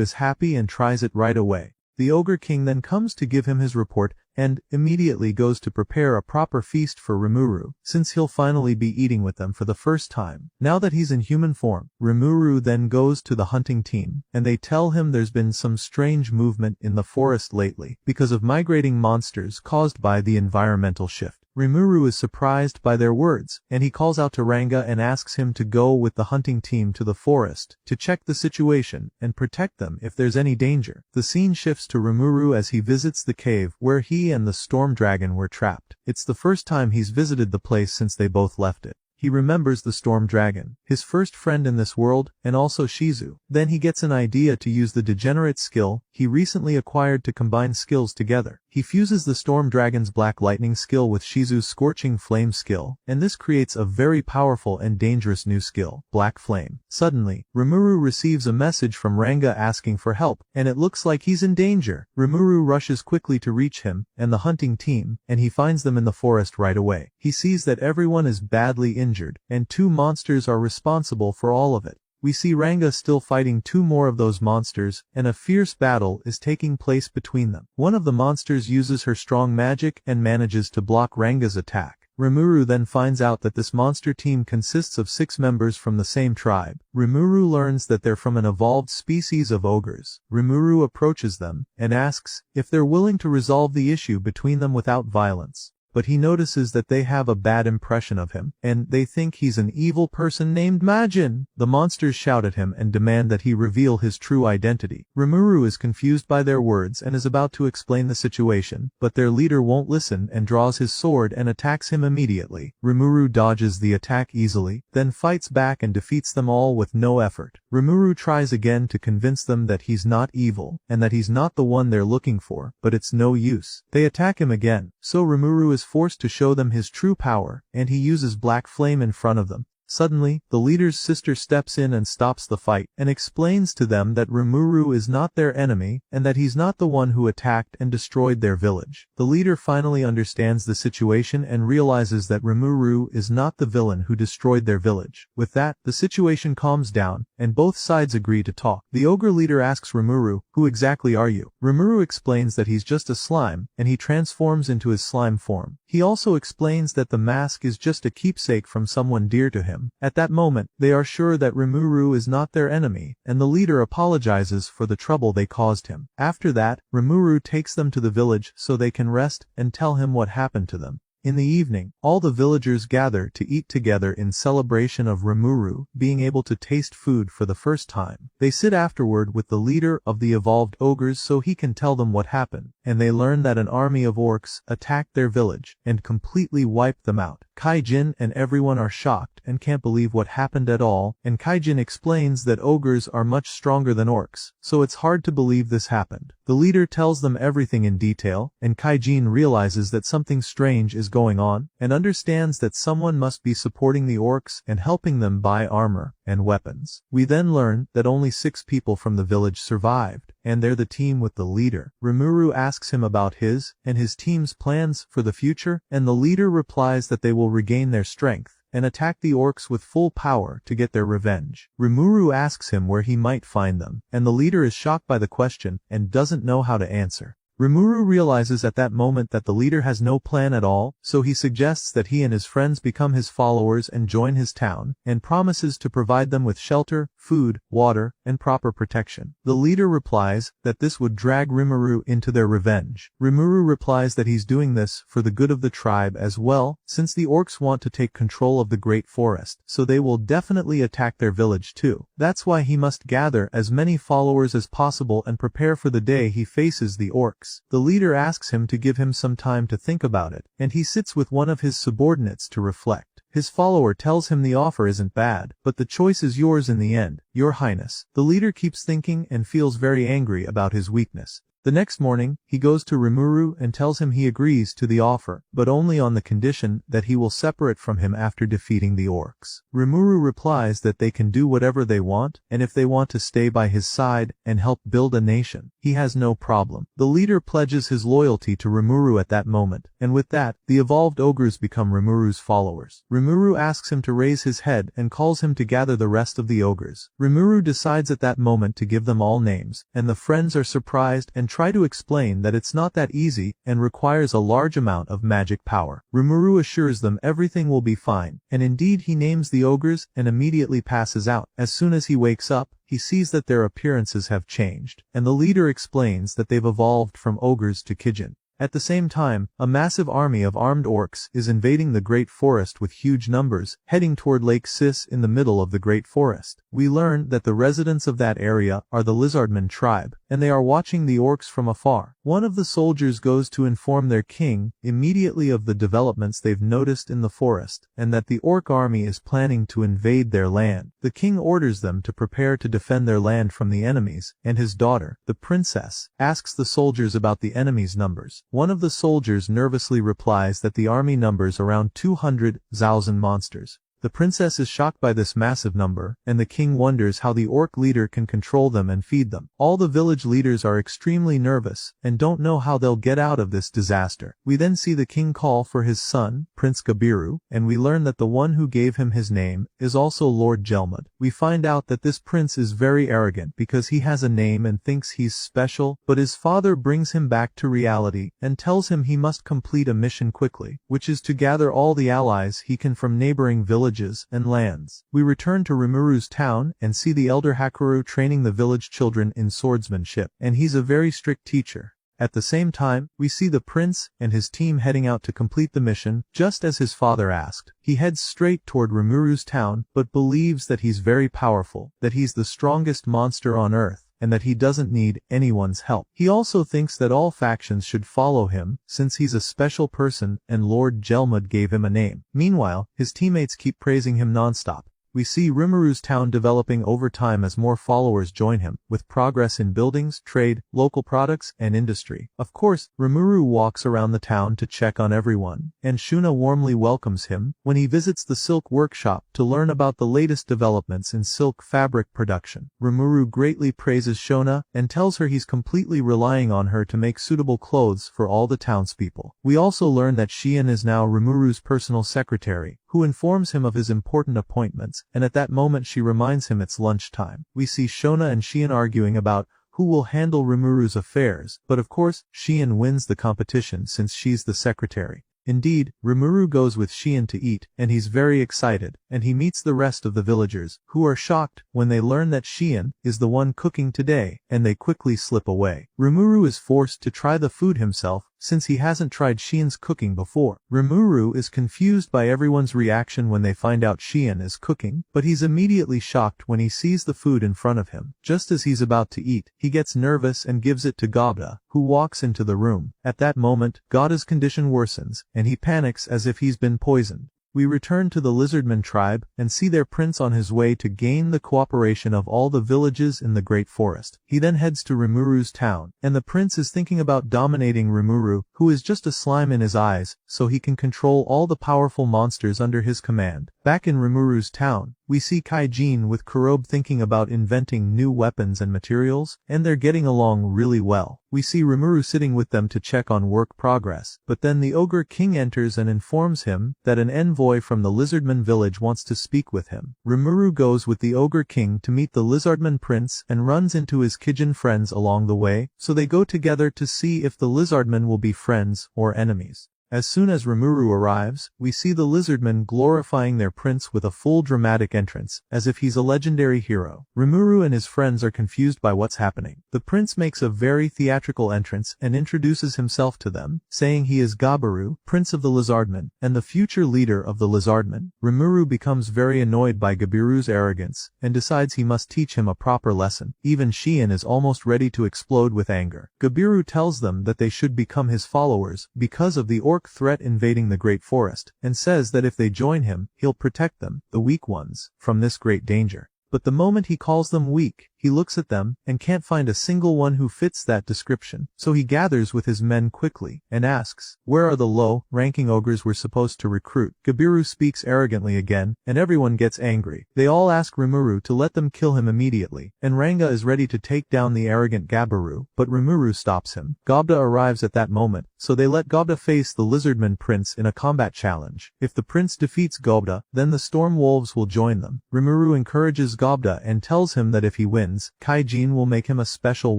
is happy and tries it right away. The Ogre King then comes to give him his report, and immediately goes to prepare a proper feast for Rimuru, since he'll finally be eating with them for the first time. Now that he's in human form, Rimuru then goes to the hunting team, and they tell him there's been some strange movement in the forest lately, because of migrating monsters caused by the environmental shift. Rimuru is surprised by their words, and he calls out to Ranga and asks him to go with the hunting team to the forest, to check the situation, and protect them if there's any danger. The scene shifts to Rimuru as he visits the cave where he and the storm dragon were trapped. It's the first time he's visited the place since they both left it. He remembers the storm dragon, his first friend in this world, and also Shizu. Then he gets an idea to use the degenerate skill he recently acquired to combine skills together. He fuses the storm dragon's black lightning skill with Shizu's scorching flame skill, and this creates a very powerful and dangerous new skill, black flame. Suddenly, Rimuru receives a message from Ranga asking for help, and it looks like he's in danger. Rimuru rushes quickly to reach him and the hunting team, and he finds them in the forest right away. He sees that everyone is badly injured, and 2 monsters are responsible for all of it. We see Ranga still fighting 2 more of those monsters, and a fierce battle is taking place between them. One of the monsters uses her strong magic and manages to block Ranga's attack. Rimuru then finds out that this monster team consists of 6 members from the same tribe. Rimuru learns that they're from an evolved species of ogres. Rimuru approaches them and asks if they're willing to resolve the issue between them without violence. But he notices that they have a bad impression of him, and they think he's an evil person named Majin. The monsters shout at him and demand that he reveal his true identity. Rimuru is confused by their words and is about to explain the situation, but their leader won't listen and draws his sword and attacks him immediately. Rimuru dodges the attack easily, then fights back and defeats them all with no effort. Rimuru tries again to convince them that he's not evil, and that he's not the one they're looking for, but it's no use. They attack him again, so Rimuru is forced to show them his true power, and he uses black flame in front of them. Suddenly, the leader's sister steps in and stops the fight, and explains to them that Rimuru is not their enemy, and that he's not the one who attacked and destroyed their village. The leader finally understands the situation and realizes that Rimuru is not the villain who destroyed their village. With that, the situation calms down, and both sides agree to talk. The ogre leader asks Rimuru, "Who exactly are you?" Rimuru explains that he's just a slime, and he transforms into his slime form. He also explains that the mask is just a keepsake from someone dear to him. At that moment, they are sure that Rimuru is not their enemy, and the leader apologizes for the trouble they caused him. After that, Rimuru takes them to the village so they can rest and tell him what happened to them. In the evening, all the villagers gather to eat together in celebration of Rimuru being able to taste food for the first time. They sit afterward with the leader of the evolved ogres so he can tell them what happened, and they learn that an army of orcs attacked their village and completely wiped them out. Kaijin and everyone are shocked and can't believe what happened at all, and Kaijin explains that ogres are much stronger than orcs, so it's hard to believe this happened. The leader tells them everything in detail, and Kaijin realizes that something strange is going on, and understands that someone must be supporting the orcs and helping them buy armor and weapons. We then learn that only 6 people from the village survived, and they're the team with the leader. Rimuru asks him about his and his team's plans for the future, and the leader replies that they will regain their strength and attack the orcs with full power to get their revenge. Rimuru asks him where he might find them, and the leader is shocked by the question and doesn't know how to answer. Rimuru realizes at that moment that the leader has no plan at all, so he suggests that he and his friends become his followers and join his town, and promises to provide them with shelter, food, water, and proper protection. The leader replies that this would drag Rimuru into their revenge. Rimuru replies that he's doing this for the good of the tribe as well, since the orcs want to take control of the great forest, so they will definitely attack their village too. That's why he must gather as many followers as possible and prepare for the day he faces the orcs. The leader asks him to give him some time to think about it, and he sits with one of his subordinates to reflect. His follower tells him the offer isn't bad, but the choice is yours in the end, Your Highness. The leader keeps thinking and feels very angry about his weakness. The next morning, he goes to Rimuru and tells him he agrees to the offer, but only on the condition that he will separate from him after defeating the orcs. Rimuru replies that they can do whatever they want, and if they want to stay by his side and help build a nation, he has no problem. The leader pledges his loyalty to Rimuru at that moment, and with that, the evolved ogres become Rimuru's followers. Rimuru asks him to raise his head and calls him to gather the rest of the ogres. Rimuru decides at that moment to give them all names, and the friends are surprised and try to explain that it's not that easy and requires a large amount of magic power. Rimuru assures them everything will be fine, and indeed he names the ogres and immediately passes out. As soon as he wakes up, he sees that their appearances have changed, and the leader explains that they've evolved from ogres to Kijin. At the same time, a massive army of armed orcs is invading the Great Forest with huge numbers, heading toward Lake Sis in the middle of the Great Forest. We learn that the residents of that area are the lizardman tribe, and they are watching the orcs from afar. One of the soldiers goes to inform their king immediately of the developments they've noticed in the forest, and that the orc army is planning to invade their land. The king orders them to prepare to defend their land from the enemies, and his daughter, the princess, asks the soldiers about the enemies' numbers. One of the soldiers nervously replies that the army numbers around 200,000 monsters. The princess is shocked by this massive number, and the king wonders how the orc leader can control them and feed them. All the village leaders are extremely nervous, and don't know how they'll get out of this disaster. We then see the king call for his son, Prince Gabiru, and we learn that the one who gave him his name is also Lord Jelmud. We find out that this prince is very arrogant because he has a name and thinks he's special, but his father brings him back to reality and tells him he must complete a mission quickly, which is to gather all the allies he can from neighboring villages and lands. We return to Rimuru's town and see the elder Hakuryu training the village children in swordsmanship, and he's a very strict teacher. At the same time, we see the prince and his team heading out to complete the mission, just as his father asked. He heads straight toward Rimuru's town, but believes that he's very powerful, that he's the strongest monster on earth, and that he doesn't need anyone's help. He also thinks that all factions should follow him, since he's a special person and Lord Jelmud gave him a name. Meanwhile, his teammates keep praising him non-stop. We see Rimuru's town developing over time as more followers join him, with progress in buildings, trade, local products, and industry. Of course, Rimuru walks around the town to check on everyone, and Shuna warmly welcomes him when he visits the silk workshop to learn about the latest developments in silk fabric production. Rimuru greatly praises Shona and tells her he's completely relying on her to make suitable clothes for all the townspeople. We also learn that Shion is now Rimuru's personal secretary, who informs him of his important appointments, and at that moment she reminds him it's lunchtime. We see Shona and Shion arguing about who will handle Rimuru's affairs, but of course, Shion wins the competition since she's the secretary. Indeed, Rimuru goes with Shion to eat, and he's very excited, and he meets the rest of the villagers, who are shocked when they learn that Shion is the one cooking today, and they quickly slip away. Rimuru is forced to try the food himself, since he hasn't tried Shion's cooking before. Rimuru is confused by everyone's reaction when they find out Shion is cooking, but he's immediately shocked when he sees the food in front of him. Just as he's about to eat, he gets nervous and gives it to Gobda, who walks into the room. At that moment, Gobda's condition worsens, and he panics as if he's been poisoned. We return to the lizardman tribe and see their prince on his way to gain the cooperation of all the villages in the Great Forest. He then heads to Rimuru's town, and the prince is thinking about dominating Rimuru, who is just a slime in his eyes, so he can control all the powerful monsters under his command. Back in Rimuru's town, we see Kaijin with Kurobe thinking about inventing new weapons and materials, and they're getting along really well. We see Rimuru sitting with them to check on work progress, but then the Ogre King enters and informs him that an envoy from the Lizardman village wants to speak with him. Rimuru goes with the Ogre King to meet the Lizardman prince and runs into his Kijin friends along the way, so they go together to see if the Lizardmen will be friends or enemies. As soon as Rimuru arrives, we see the Lizardmen glorifying their prince with a full dramatic entrance, as if he's a legendary hero. Rimuru and his friends are confused by what's happening. The prince makes a very theatrical entrance and introduces himself to them, saying he is Gabiru, prince of the Lizardmen, and the future leader of the Lizardmen. Rimuru becomes very annoyed by Gabiru's arrogance, and decides he must teach him a proper lesson. Even Shien is almost ready to explode with anger. Gabiru tells them that they should become his followers, because of the orc threat invading the Great Forest, and says that if they join him, he'll protect them, the weak ones, from this great danger. But the moment he calls them weak, he looks at them, and can't find a single one who fits that description, so he gathers with his men quickly, and asks, where are the low-ranking ogres we're supposed to recruit? Gabiru speaks arrogantly again, and everyone gets angry. They all ask Rimuru to let them kill him immediately, and Ranga is ready to take down the arrogant Gabiru, but Rimuru stops him. Gobda arrives at that moment, so they let Gobda face the Lizardman prince in a combat challenge. If the prince defeats Gobda, then the Storm Wolves will join them. Rimuru encourages Gobda and tells him that if he wins, Kaijin will make him a special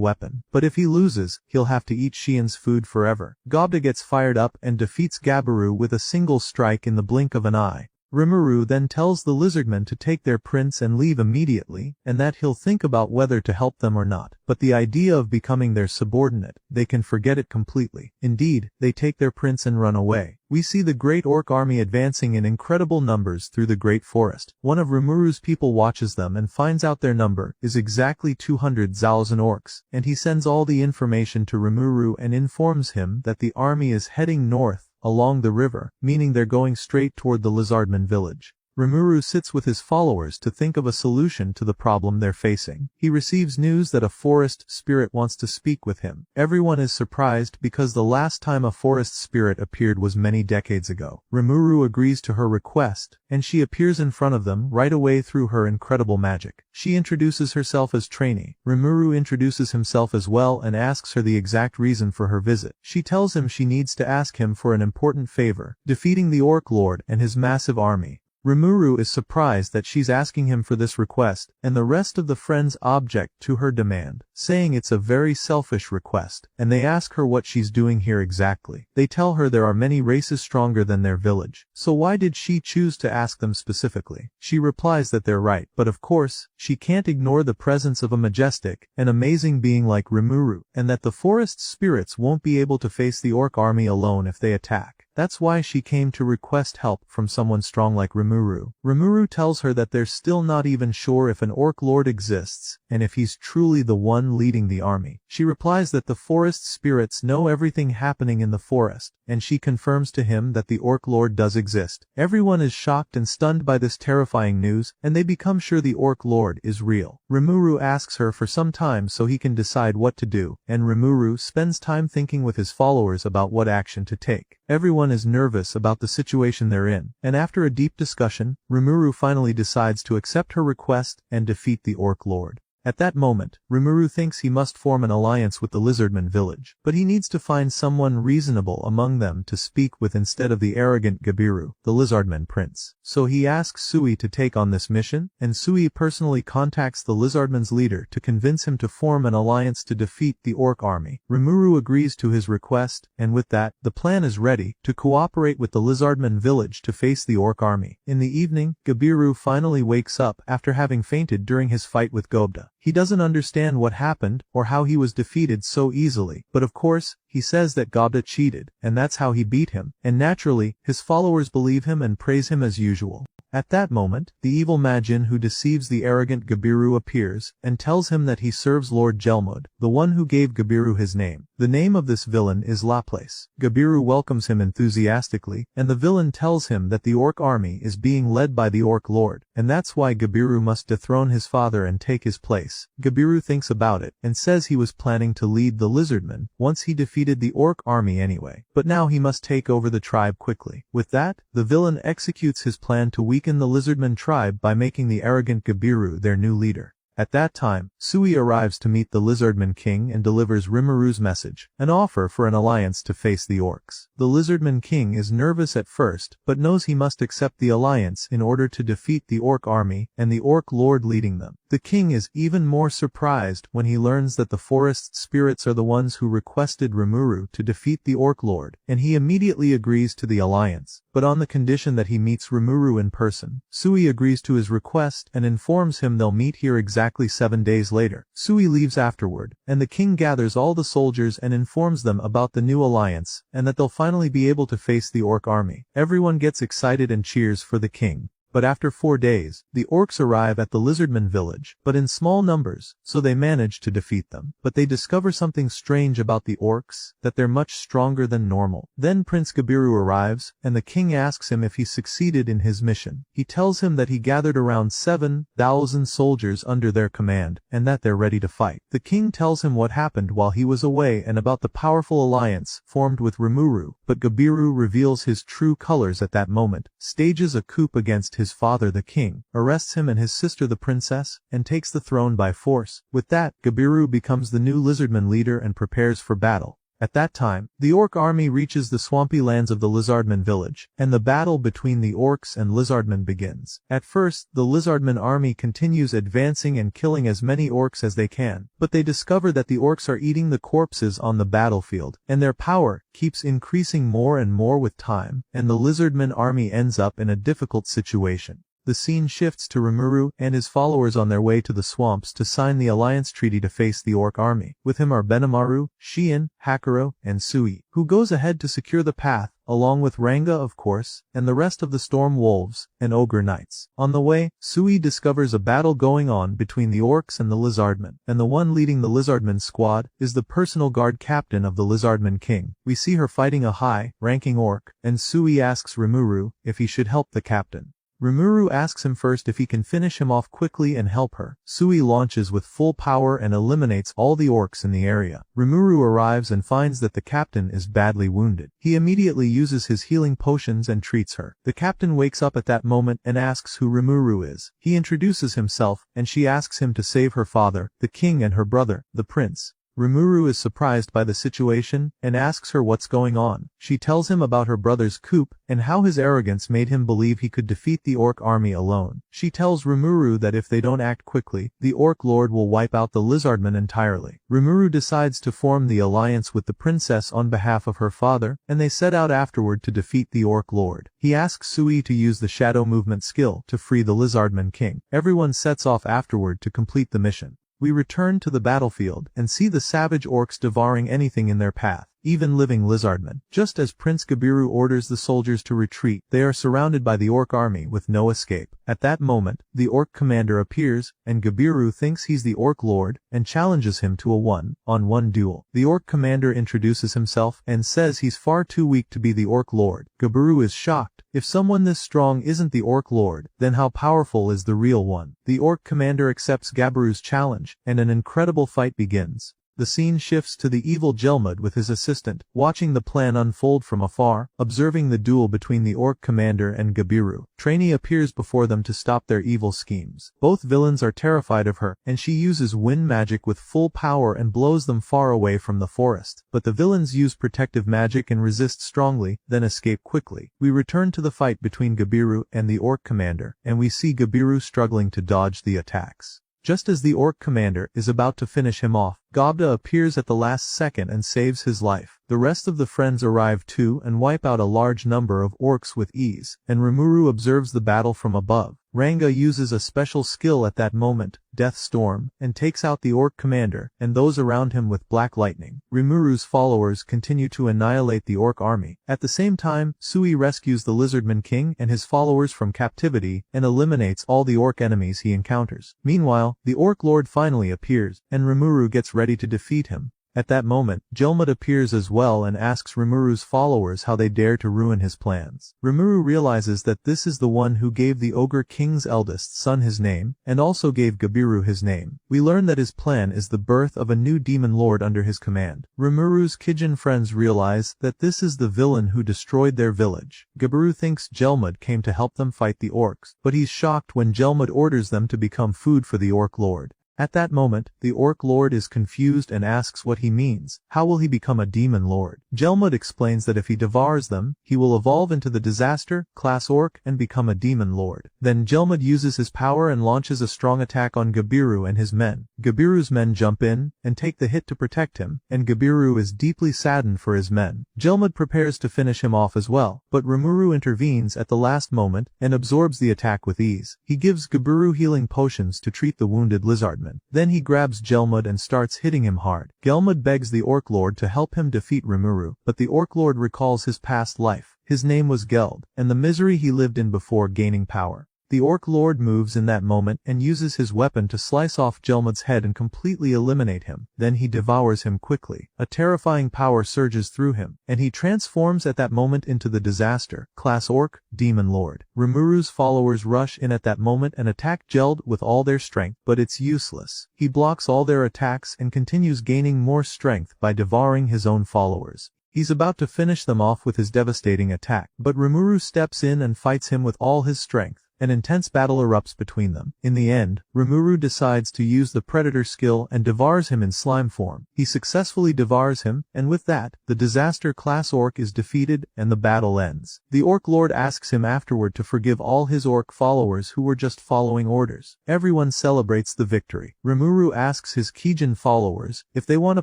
weapon. But if he loses, he'll have to eat Shien's food forever. Gobda gets fired up and defeats Gabiru with a single strike in the blink of an eye. Rimuru then tells the Lizardmen to take their prince and leave immediately, and that he'll think about whether to help them or not. But the idea of becoming their subordinate, they can forget it completely. Indeed, they take their prince and run away. We see the great orc army advancing in incredible numbers through the great forest. One of Rimuru's people watches them and finds out their number is exactly 200,000 orcs, and he sends all the information to Rimuru and informs him that the army is heading north along the river, meaning they're going straight toward the Lizardman village. Rimuru sits with his followers to think of a solution to the problem they're facing. He receives news that a forest spirit wants to speak with him. Everyone is surprised because the last time a forest spirit appeared was many decades ago. Rimuru agrees to her request, and she appears in front of them right away through her incredible magic. She introduces herself as trainee. Rimuru introduces himself as well and asks her the exact reason for her visit. She tells him she needs to ask him for an important favor, defeating the Orc Lord and his massive army. Rimuru is surprised that she's asking him for this request, and the rest of the friends object to her demand, saying it's a very selfish request, and they ask her what she's doing here exactly. They tell her there are many races stronger than their village, so why did she choose to ask them specifically? She replies that they're right, but of course, she can't ignore the presence of a majestic and amazing being like Rimuru, and that the forest spirits won't be able to face the orc army alone if they attack. That's why she came to request help from someone strong like Rimuru. Rimuru tells her that they're still not even sure if an orc lord exists, and if he's truly the one leading the army. She replies that the forest spirits know everything happening in the forest, and she confirms to him that the orc lord does exist. Everyone is shocked and stunned by this terrifying news, and they become sure the orc lord is real. Rimuru asks her for some time so he can decide what to do, and Rimuru spends time thinking with his followers about what action to take. Everyone is nervous about the situation they're in, and after a deep discussion, Rimuru finally decides to accept her request and defeat the Orc Lord. At that moment, Rimuru thinks he must form an alliance with the Lizardman village, but he needs to find someone reasonable among them to speak with instead of the arrogant Gabiru, the Lizardman prince. So he asks Sui to take on this mission, and Sui personally contacts the Lizardman's leader to convince him to form an alliance to defeat the orc army. Rimuru agrees to his request, and with that, the plan is ready to cooperate with the Lizardman village to face the orc army. In the evening, Gabiru finally wakes up after having fainted during his fight with Gobda. He doesn't understand what happened or how he was defeated so easily, but of course, he says that Gobda cheated, and that's how he beat him, and naturally, his followers believe him and praise him as usual. At that moment, the evil Majin who deceives the arrogant Gabiru appears, and tells him that he serves Lord Gelmud, the one who gave Gabiru his name. The name of this villain is Laplace. Gabiru welcomes him enthusiastically, and the villain tells him that the orc army is being led by the orc lord, and that's why Gabiru must dethrone his father and take his place. Gabiru thinks about it, and says he was planning to lead the lizardmen once he defeated the orc army anyway, but now he must take over the tribe quickly. With that, the villain executes his plan to weaken the lizardman tribe by making the arrogant Gabiru their new leader. At that time, Sui arrives to meet the Lizardman King and delivers Rimuru's message, an offer for an alliance to face the orcs. The Lizardman King is nervous at first, but knows he must accept the alliance in order to defeat the orc army and the orc lord leading them. The king is even more surprised when he learns that the forest spirits are the ones who requested Rimuru to defeat the orc lord, and he immediately agrees to the alliance, but on the condition that he meets Rimuru in person. Sui agrees to his request and informs him they'll meet here exactly 7 days later. Sui leaves afterward, and the king gathers all the soldiers and informs them about the new alliance, and that they'll finally be able to face the orc army. Everyone gets excited and cheers for the king. But after 4 days, the orcs arrive at the Lizardman village, but in small numbers, so they manage to defeat them. But they discover something strange about the orcs, that they're much stronger than normal. Then Prince Gabiru arrives, and the king asks him if he succeeded in his mission. He tells him that he gathered around 7,000 soldiers under their command, and that they're ready to fight. The king tells him what happened while he was away and about the powerful alliance formed with Rimuru, but Gabiru reveals his true colors at that moment, stages a coup against his father the king, arrests him and his sister the princess, and takes the throne by force. With that, Gabiru becomes the new lizardman leader and prepares for battle. At that time, the orc army reaches the swampy lands of the lizardman village, and the battle between the orcs and lizardmen begins. At first, the lizardman army continues advancing and killing as many orcs as they can, but they discover that the orcs are eating the corpses on the battlefield, and their power keeps increasing more and more with time, and the lizardman army ends up in a difficult situation. The scene shifts to Rimuru and his followers on their way to the swamps to sign the alliance treaty to face the orc army. With him are Benimaru, Shien, Hakuro, and Sui, who goes ahead to secure the path, along with Ranga of course, and the rest of the storm wolves and ogre knights. On the way, Sui discovers a battle going on between the orcs and the lizardmen, and the one leading the lizardman squad is the personal guard captain of the lizardman king. We see her fighting a high-ranking orc, and Sui asks Rimuru if he should help the captain. Rimuru asks him first if he can finish him off quickly and help her. Sui launches with full power and eliminates all the orcs in the area. Rimuru arrives and finds that the captain is badly wounded. He immediately uses his healing potions and treats her. The captain wakes up at that moment and asks who Rimuru is. He introduces himself, and she asks him to save her father, the king, and her brother, the prince. Rimuru is surprised by the situation and asks her what's going on. She tells him about her brother's coup and how his arrogance made him believe he could defeat the orc army alone. She tells Rimuru that if they don't act quickly, the orc lord will wipe out the lizardmen entirely. Rimuru decides to form the alliance with the princess on behalf of her father, and they set out afterward to defeat the orc lord. He asks Sui to use the shadow movement skill to free the lizardman king. Everyone sets off afterward to complete the mission. We return to the battlefield and see the savage orcs devouring anything in their path, even living lizardmen. Just as Prince Gabiru orders the soldiers to retreat, they are surrounded by the orc army with no escape. At that moment, the orc commander appears, and Gabiru thinks he's the orc lord, and challenges him to a one-on-one duel. The orc commander introduces himself and says he's far too weak to be the orc lord. Gabiru is shocked. If someone this strong isn't the orc lord, then how powerful is the real one? The orc commander accepts Gabiru's challenge, and an incredible fight begins. The scene shifts to the evil Jelmud with his assistant, watching the plan unfold from afar, observing the duel between the orc commander and Gabiru. Trainee appears before them to stop their evil schemes. Both villains are terrified of her, and she uses wind magic with full power and blows them far away from the forest. But the villains use protective magic and resist strongly, then escape quickly. We return to the fight between Gabiru and the orc commander, and we see Gabiru struggling to dodge the attacks. Just as the orc commander is about to finish him off, Gobda appears at the last second and saves his life. The rest of the friends arrive too and wipe out a large number of orcs with ease, and Rimuru observes the battle from above. Ranga uses a special skill at that moment, Death Storm, and takes out the orc commander and those around him with black lightning. Rimuru's followers continue to annihilate the orc army. At the same time, Sui rescues the lizardman king and his followers from captivity and eliminates all the orc enemies he encounters. Meanwhile, the orc lord finally appears, and Rimuru gets ready to defeat him. At that moment, Jelmud appears as well and asks Rimuru's followers how they dare to ruin his plans. Rimuru realizes that this is the one who gave the ogre king's eldest son his name, and also gave Gabiru his name. We learn that his plan is the birth of a new demon lord under his command. Rimuru's Kijin friends realize that this is the villain who destroyed their village. Gabiru thinks Jelmud came to help them fight the orcs, but he's shocked when Jelmud orders them to become food for the orc lord. At that moment, the orc lord is confused and asks what he means. How will he become a demon lord? Jelmud explains that if he devours them, he will evolve into the disaster class orc and become a demon lord. Then Jelmud uses his power and launches a strong attack on Gabiru and his men. Gabiru's men jump in and take the hit to protect him, and Gabiru is deeply saddened for his men. Jelmud prepares to finish him off as well, but Rimuru intervenes at the last moment and absorbs the attack with ease. He gives Gabiru healing potions to treat the wounded lizardman. Then he grabs Jelmud and starts hitting him hard. Gelmud begs the Orc Lord to help him defeat Rimuru, but the Orc Lord recalls his past life. His name was Geld, and the misery he lived in before gaining power. The Orc Lord moves in that moment and uses his weapon to slice off Jelmud's head and completely eliminate him. Then he devours him quickly. A terrifying power surges through him, and he transforms at that moment into the disaster class Orc Demon Lord. Rimuru's followers rush in at that moment and attack Geld with all their strength, but it's useless. He blocks all their attacks and continues gaining more strength by devouring his own followers. He's about to finish them off with his devastating attack, but Rimuru steps in and fights him with all his strength. An intense battle erupts between them. In the end, Rimuru decides to use the Predator skill and devours him in slime form. He successfully devours him, and with that, the disaster class orc is defeated and the battle ends. The Orc Lord asks him afterward to forgive all his orc followers who were just following orders. Everyone celebrates the victory. Rimuru asks his Kijin followers if they want to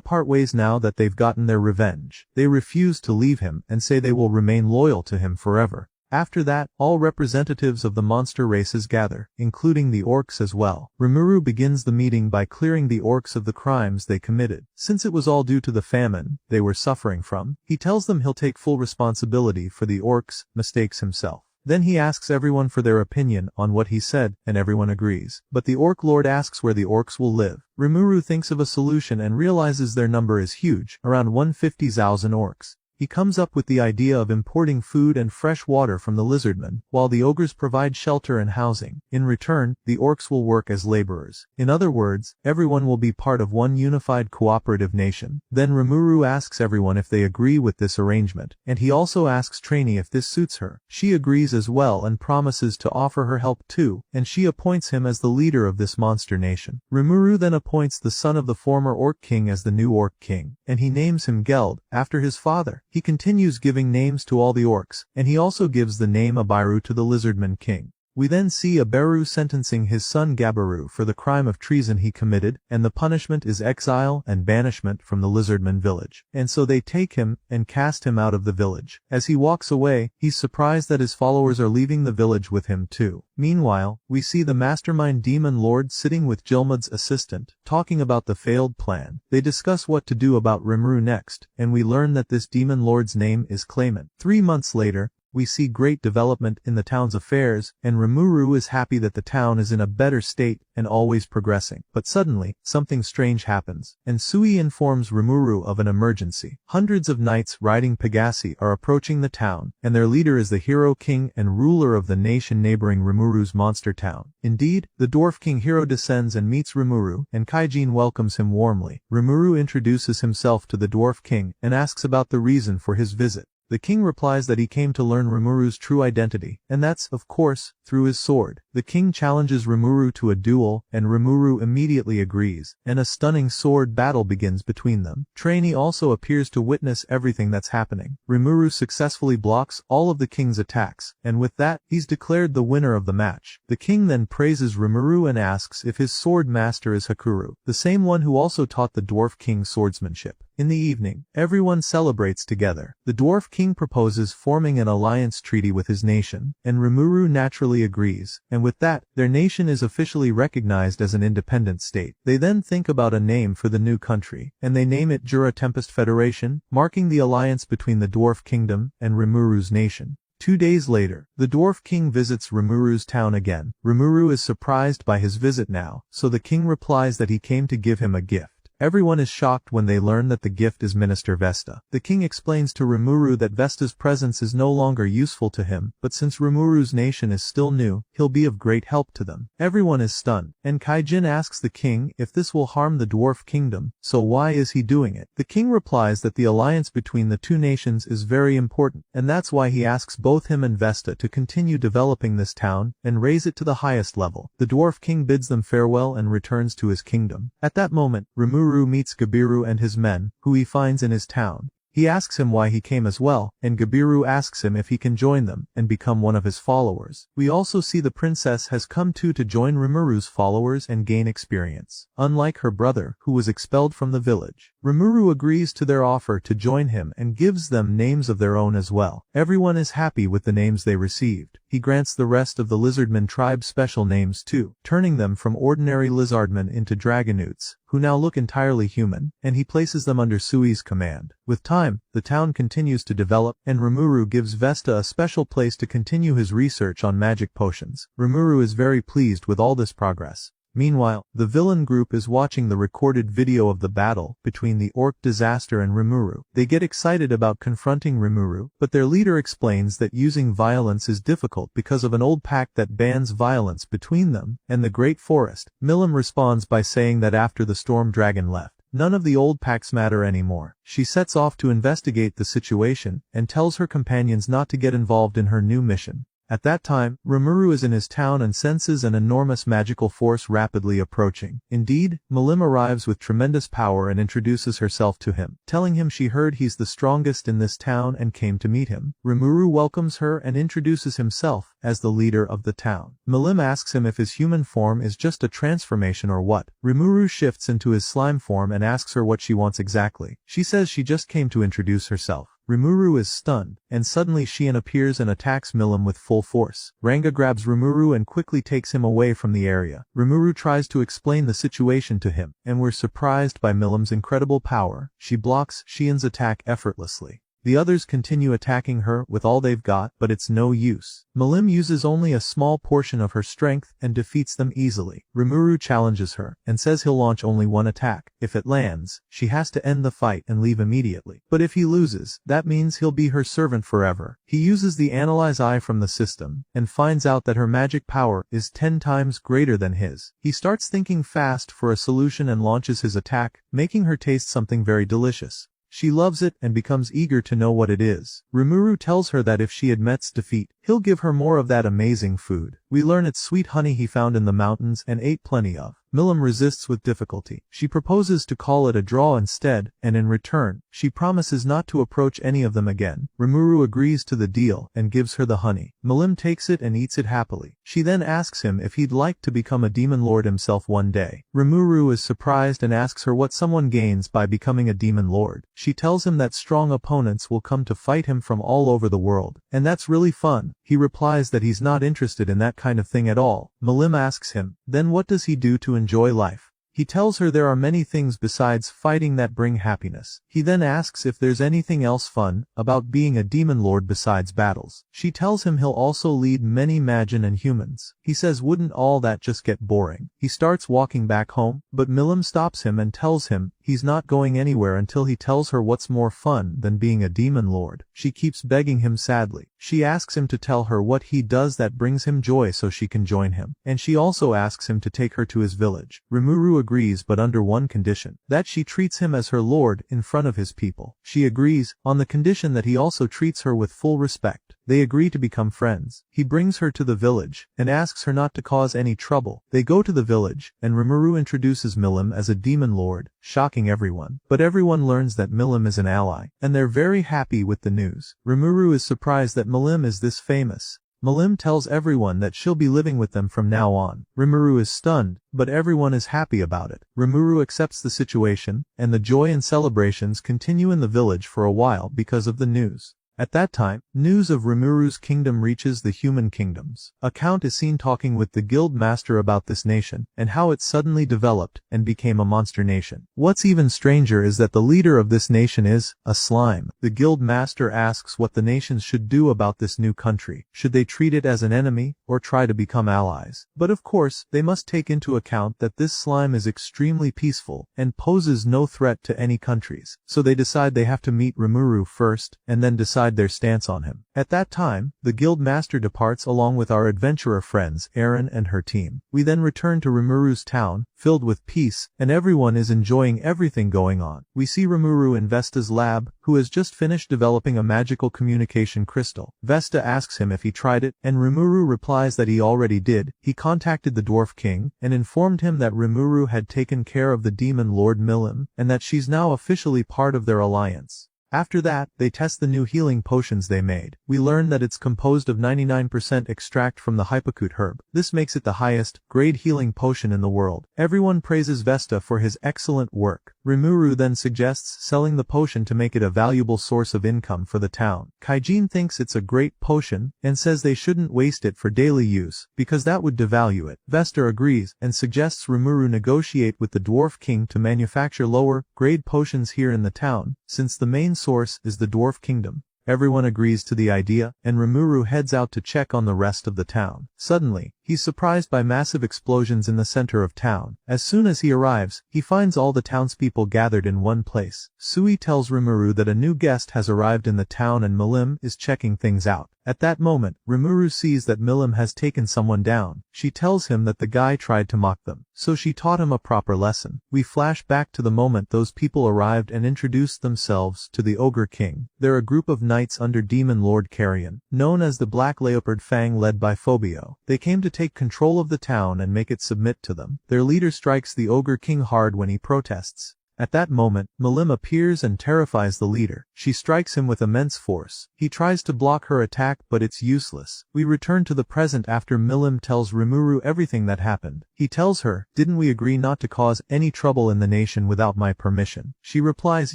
part ways now that they've gotten their revenge. They refuse to leave him and say they will remain loyal to him forever. After that, all representatives of the monster races gather, including the orcs as well. Rimuru begins the meeting by clearing the orcs of the crimes they committed. Since it was all due to the famine they were suffering from, he tells them he'll take full responsibility for the orcs' mistakes himself. Then he asks everyone for their opinion on what he said, and everyone agrees. But the Orc Lord asks where the orcs will live. Rimuru thinks of a solution and realizes their number is huge, around 150,000 orcs. He comes up with the idea of importing food and fresh water from the lizardmen, while the ogres provide shelter and housing. In return, the orcs will work as laborers. In other words, everyone will be part of one unified cooperative nation. Then Rimuru asks everyone if they agree with this arrangement, and he also asks Trainee if this suits her. She agrees as well and promises to offer her help too, and she appoints him as the leader of this monster nation. Rimuru then appoints the son of the former orc king as the new orc king, and he names him Geld, after his father. He continues giving names to all the orcs, and he also gives the name Abiru to the lizardman king. We then see Abiru sentencing his son Gabiru for the crime of treason he committed, and the punishment is exile and banishment from the lizardman village. And so they take him and cast him out of the village. As he walks away, he's surprised that his followers are leaving the village with him too. Meanwhile, we see the mastermind demon lord sitting with Jelmud's assistant, talking about the failed plan. They discuss what to do about Rimuru next, and we learn that this demon lord's name is Clayman. 3 months later, we see great development in the town's affairs, and Rimuru is happy that the town is in a better state and always progressing. But suddenly, something strange happens, and Sui informs Rimuru of an emergency. Hundreds of knights riding Pegasi are approaching the town, and their leader is the hero king and ruler of the nation neighboring Rimuru's monster town. Indeed, the dwarf king Hero descends and meets Rimuru, and Kaijin welcomes him warmly. Rimuru introduces himself to the dwarf king and asks about the reason for his visit. The king replies that he came to learn Rimuru's true identity, and that's, of course, through his sword. The king challenges Rimuru to a duel, and Rimuru immediately agrees, and a stunning sword battle begins between them. Trainee also appears to witness everything that's happening. Rimuru successfully blocks all of the king's attacks, and with that, he's declared the winner of the match. The king then praises Rimuru and asks if his sword master is Hakuru, the same one who also taught the dwarf king swordsmanship. In the evening, everyone celebrates together. The dwarf king proposes forming an alliance treaty with his nation, and Rimuru naturally agrees, and with that, their nation is officially recognized as an independent state. They then think about a name for the new country, and they name it Jura Tempest Federation, marking the alliance between the dwarf kingdom and Rimuru's nation. 2 days later, the dwarf king visits Rimuru's town again. Rimuru is surprised by his visit now, so the king replies that he came to give him a gift. Everyone is shocked when they learn that the gift is Minister Vesta. The king explains to Rimuru that Vesta's presence is no longer useful to him, but since Rimuru's nation is still new, he'll be of great help to them. Everyone is stunned, and Kaijin asks the king if this will harm the dwarf kingdom, so why is he doing it? The king replies that the alliance between the two nations is very important, and that's why he asks both him and Vesta to continue developing this town and raise it to the highest level. The dwarf king bids them farewell and returns to his kingdom. At that moment, Rimuru meets Gabiru and his men, who he finds in his town. He asks him why he came as well, and Gabiru asks him if he can join them and become one of his followers. We also see the princess has come too to join Rimuru's followers and gain experience. Unlike her brother, who was expelled from the village, Rimuru agrees to their offer to join him and gives them names of their own as well. Everyone is happy with the names they received. He grants the rest of the lizardman tribe special names too, turning them from ordinary lizardmen into dragonutes, who now look entirely human, and he places them under Sui's command. With time, the town continues to develop, and Rimuru gives Vesta a special place to continue his research on magic potions. Rimuru is very pleased with all this progress. Meanwhile, the villain group is watching the recorded video of the battle between the orc disaster and Rimuru. They get excited about confronting Rimuru, but their leader explains that using violence is difficult because of an old pact that bans violence between them and the Great Forest. Milim responds by saying that after the storm dragon left, none of the old pacts matter anymore. She sets off to investigate the situation and tells her companions not to get involved in her new mission. At that time, Rimuru is in his town and senses an enormous magical force rapidly approaching. Indeed, Milim arrives with tremendous power and introduces herself to him, telling him she heard he's the strongest in this town and came to meet him. Rimuru welcomes her and introduces himself as the leader of the town. Milim asks him if his human form is just a transformation or what. Rimuru shifts into his slime form and asks her what she wants exactly. She says she just came to introduce herself. Rimuru is stunned, and suddenly Shion appears and attacks Milim with full force. Ranga grabs Rimuru and quickly takes him away from the area. Rimuru tries to explain the situation to him, and we're surprised by Milim's incredible power. She blocks Shion's attack effortlessly. The others continue attacking her with all they've got, but it's no use. Milim uses only a small portion of her strength and defeats them easily. Rimuru challenges her and says he'll launch only one attack. If it lands, she has to end the fight and leave immediately. But if he loses, that means he'll be her servant forever. He uses the analyze eye from the system and finds out that her magic power is 10 times greater than his. He starts thinking fast for a solution and launches his attack, making her taste something very delicious. She loves it and becomes eager to know what it is. Rimuru tells her that if she admits defeat, he'll give her more of that amazing food. We learn it's sweet honey he found in the mountains and ate plenty of. Milim resists with difficulty. She proposes to call it a draw instead, and in return, she promises not to approach any of them again. Rimuru agrees to the deal and gives her the honey. Milim takes it and eats it happily. She then asks him if he'd like to become a demon lord himself one day. Rimuru is surprised and asks her what someone gains by becoming a demon lord. She tells him that strong opponents will come to fight him from all over the world, and that's really fun. He replies that he's not interested in that kind of thing at all. Milim asks him, then what does he do to enjoy life? He tells her there are many things besides fighting that bring happiness. He then asks if there's anything else fun about being a demon lord besides battles. She tells him he'll also lead many Magin and humans. He says wouldn't all that just get boring? He starts walking back home, but Milim stops him and tells him he's not going anywhere until he tells her what's more fun than being a demon lord. She keeps begging him sadly. She asks him to tell her what he does that brings him joy so she can join him. And she also asks him to take her to his village. Rimuru agrees, but under one condition, that she treats him as her lord in front of his people. She agrees, on the condition that he also treats her with full respect. They agree to become friends. He brings her to the village, and asks her not to cause any trouble. They go to the village, and Rimuru introduces Milim as a demon lord, shocking everyone. But everyone learns that Milim is an ally, and they're very happy with the news. Rimuru is surprised that Milim is this famous. Milim tells everyone that she'll be living with them from now on. Rimuru is stunned, but everyone is happy about it. Rimuru accepts the situation, and the joy and celebrations continue in the village for a while because of the news. At that time, news of Rimuru's kingdom reaches the human kingdoms. A count is seen talking with the guild master about this nation, and how it suddenly developed and became a monster nation. What's even stranger is that the leader of this nation is a slime. The guild master asks what the nations should do about this new country. Should they treat it as an enemy, or try to become allies? But of course, they must take into account that this slime is extremely peaceful, and poses no threat to any countries. So they decide they have to meet Rimuru first, and then decide their stance on him. At that time, the guild master departs along with our adventurer friends, Aaron and her team. We then return to Rimuru's town, filled with peace, and everyone is enjoying everything going on. We see Rimuru in Vesta's lab, who has just finished developing a magical communication crystal. Vesta asks him if he tried it, and Rimuru replies that he already did. He contacted the Dwarf King, and informed him that Rimuru had taken care of the demon Lord Milim, and that she's now officially part of their alliance. After that, they test the new healing potions they made. We learn that it's composed of 99% extract from the hypocoot herb. This makes it the highest grade healing potion in the world. Everyone praises Vesta for his excellent work. Rimuru then suggests selling the potion to make it a valuable source of income for the town. Kaijin thinks it's a great potion, and says they shouldn't waste it for daily use, because that would devalue it. Vesta agrees, and suggests Rimuru negotiate with the Dwarf King to manufacture lower grade potions here in the town, since the main source is the Dwarf Kingdom. Everyone agrees to the idea, and Rimuru heads out to check on the rest of the town. Suddenly, he's surprised by massive explosions in the center of town. As soon as he arrives, he finds all the townspeople gathered in one place. Sui tells Rimuru that a new guest has arrived in the town and Milim is checking things out. At that moment, Rimuru sees that Milim has taken someone down. She tells him that the guy tried to mock them, so she taught him a proper lesson. We flash back to the moment those people arrived and introduced themselves to the Ogre King. They're a group of knights under Demon Lord Carrion, known as the Black Leopard Fang, led by Phobio. They came to take control of the town and make it submit to them. Their leader strikes the Ogre King hard when he protests. At that moment, Milim appears and terrifies the leader. She strikes him with immense force. He tries to block her attack, but it's useless. We return to the present after Milim tells Rimuru everything that happened. He tells her, "Didn't we agree not to cause any trouble in the nation without my permission?" She replies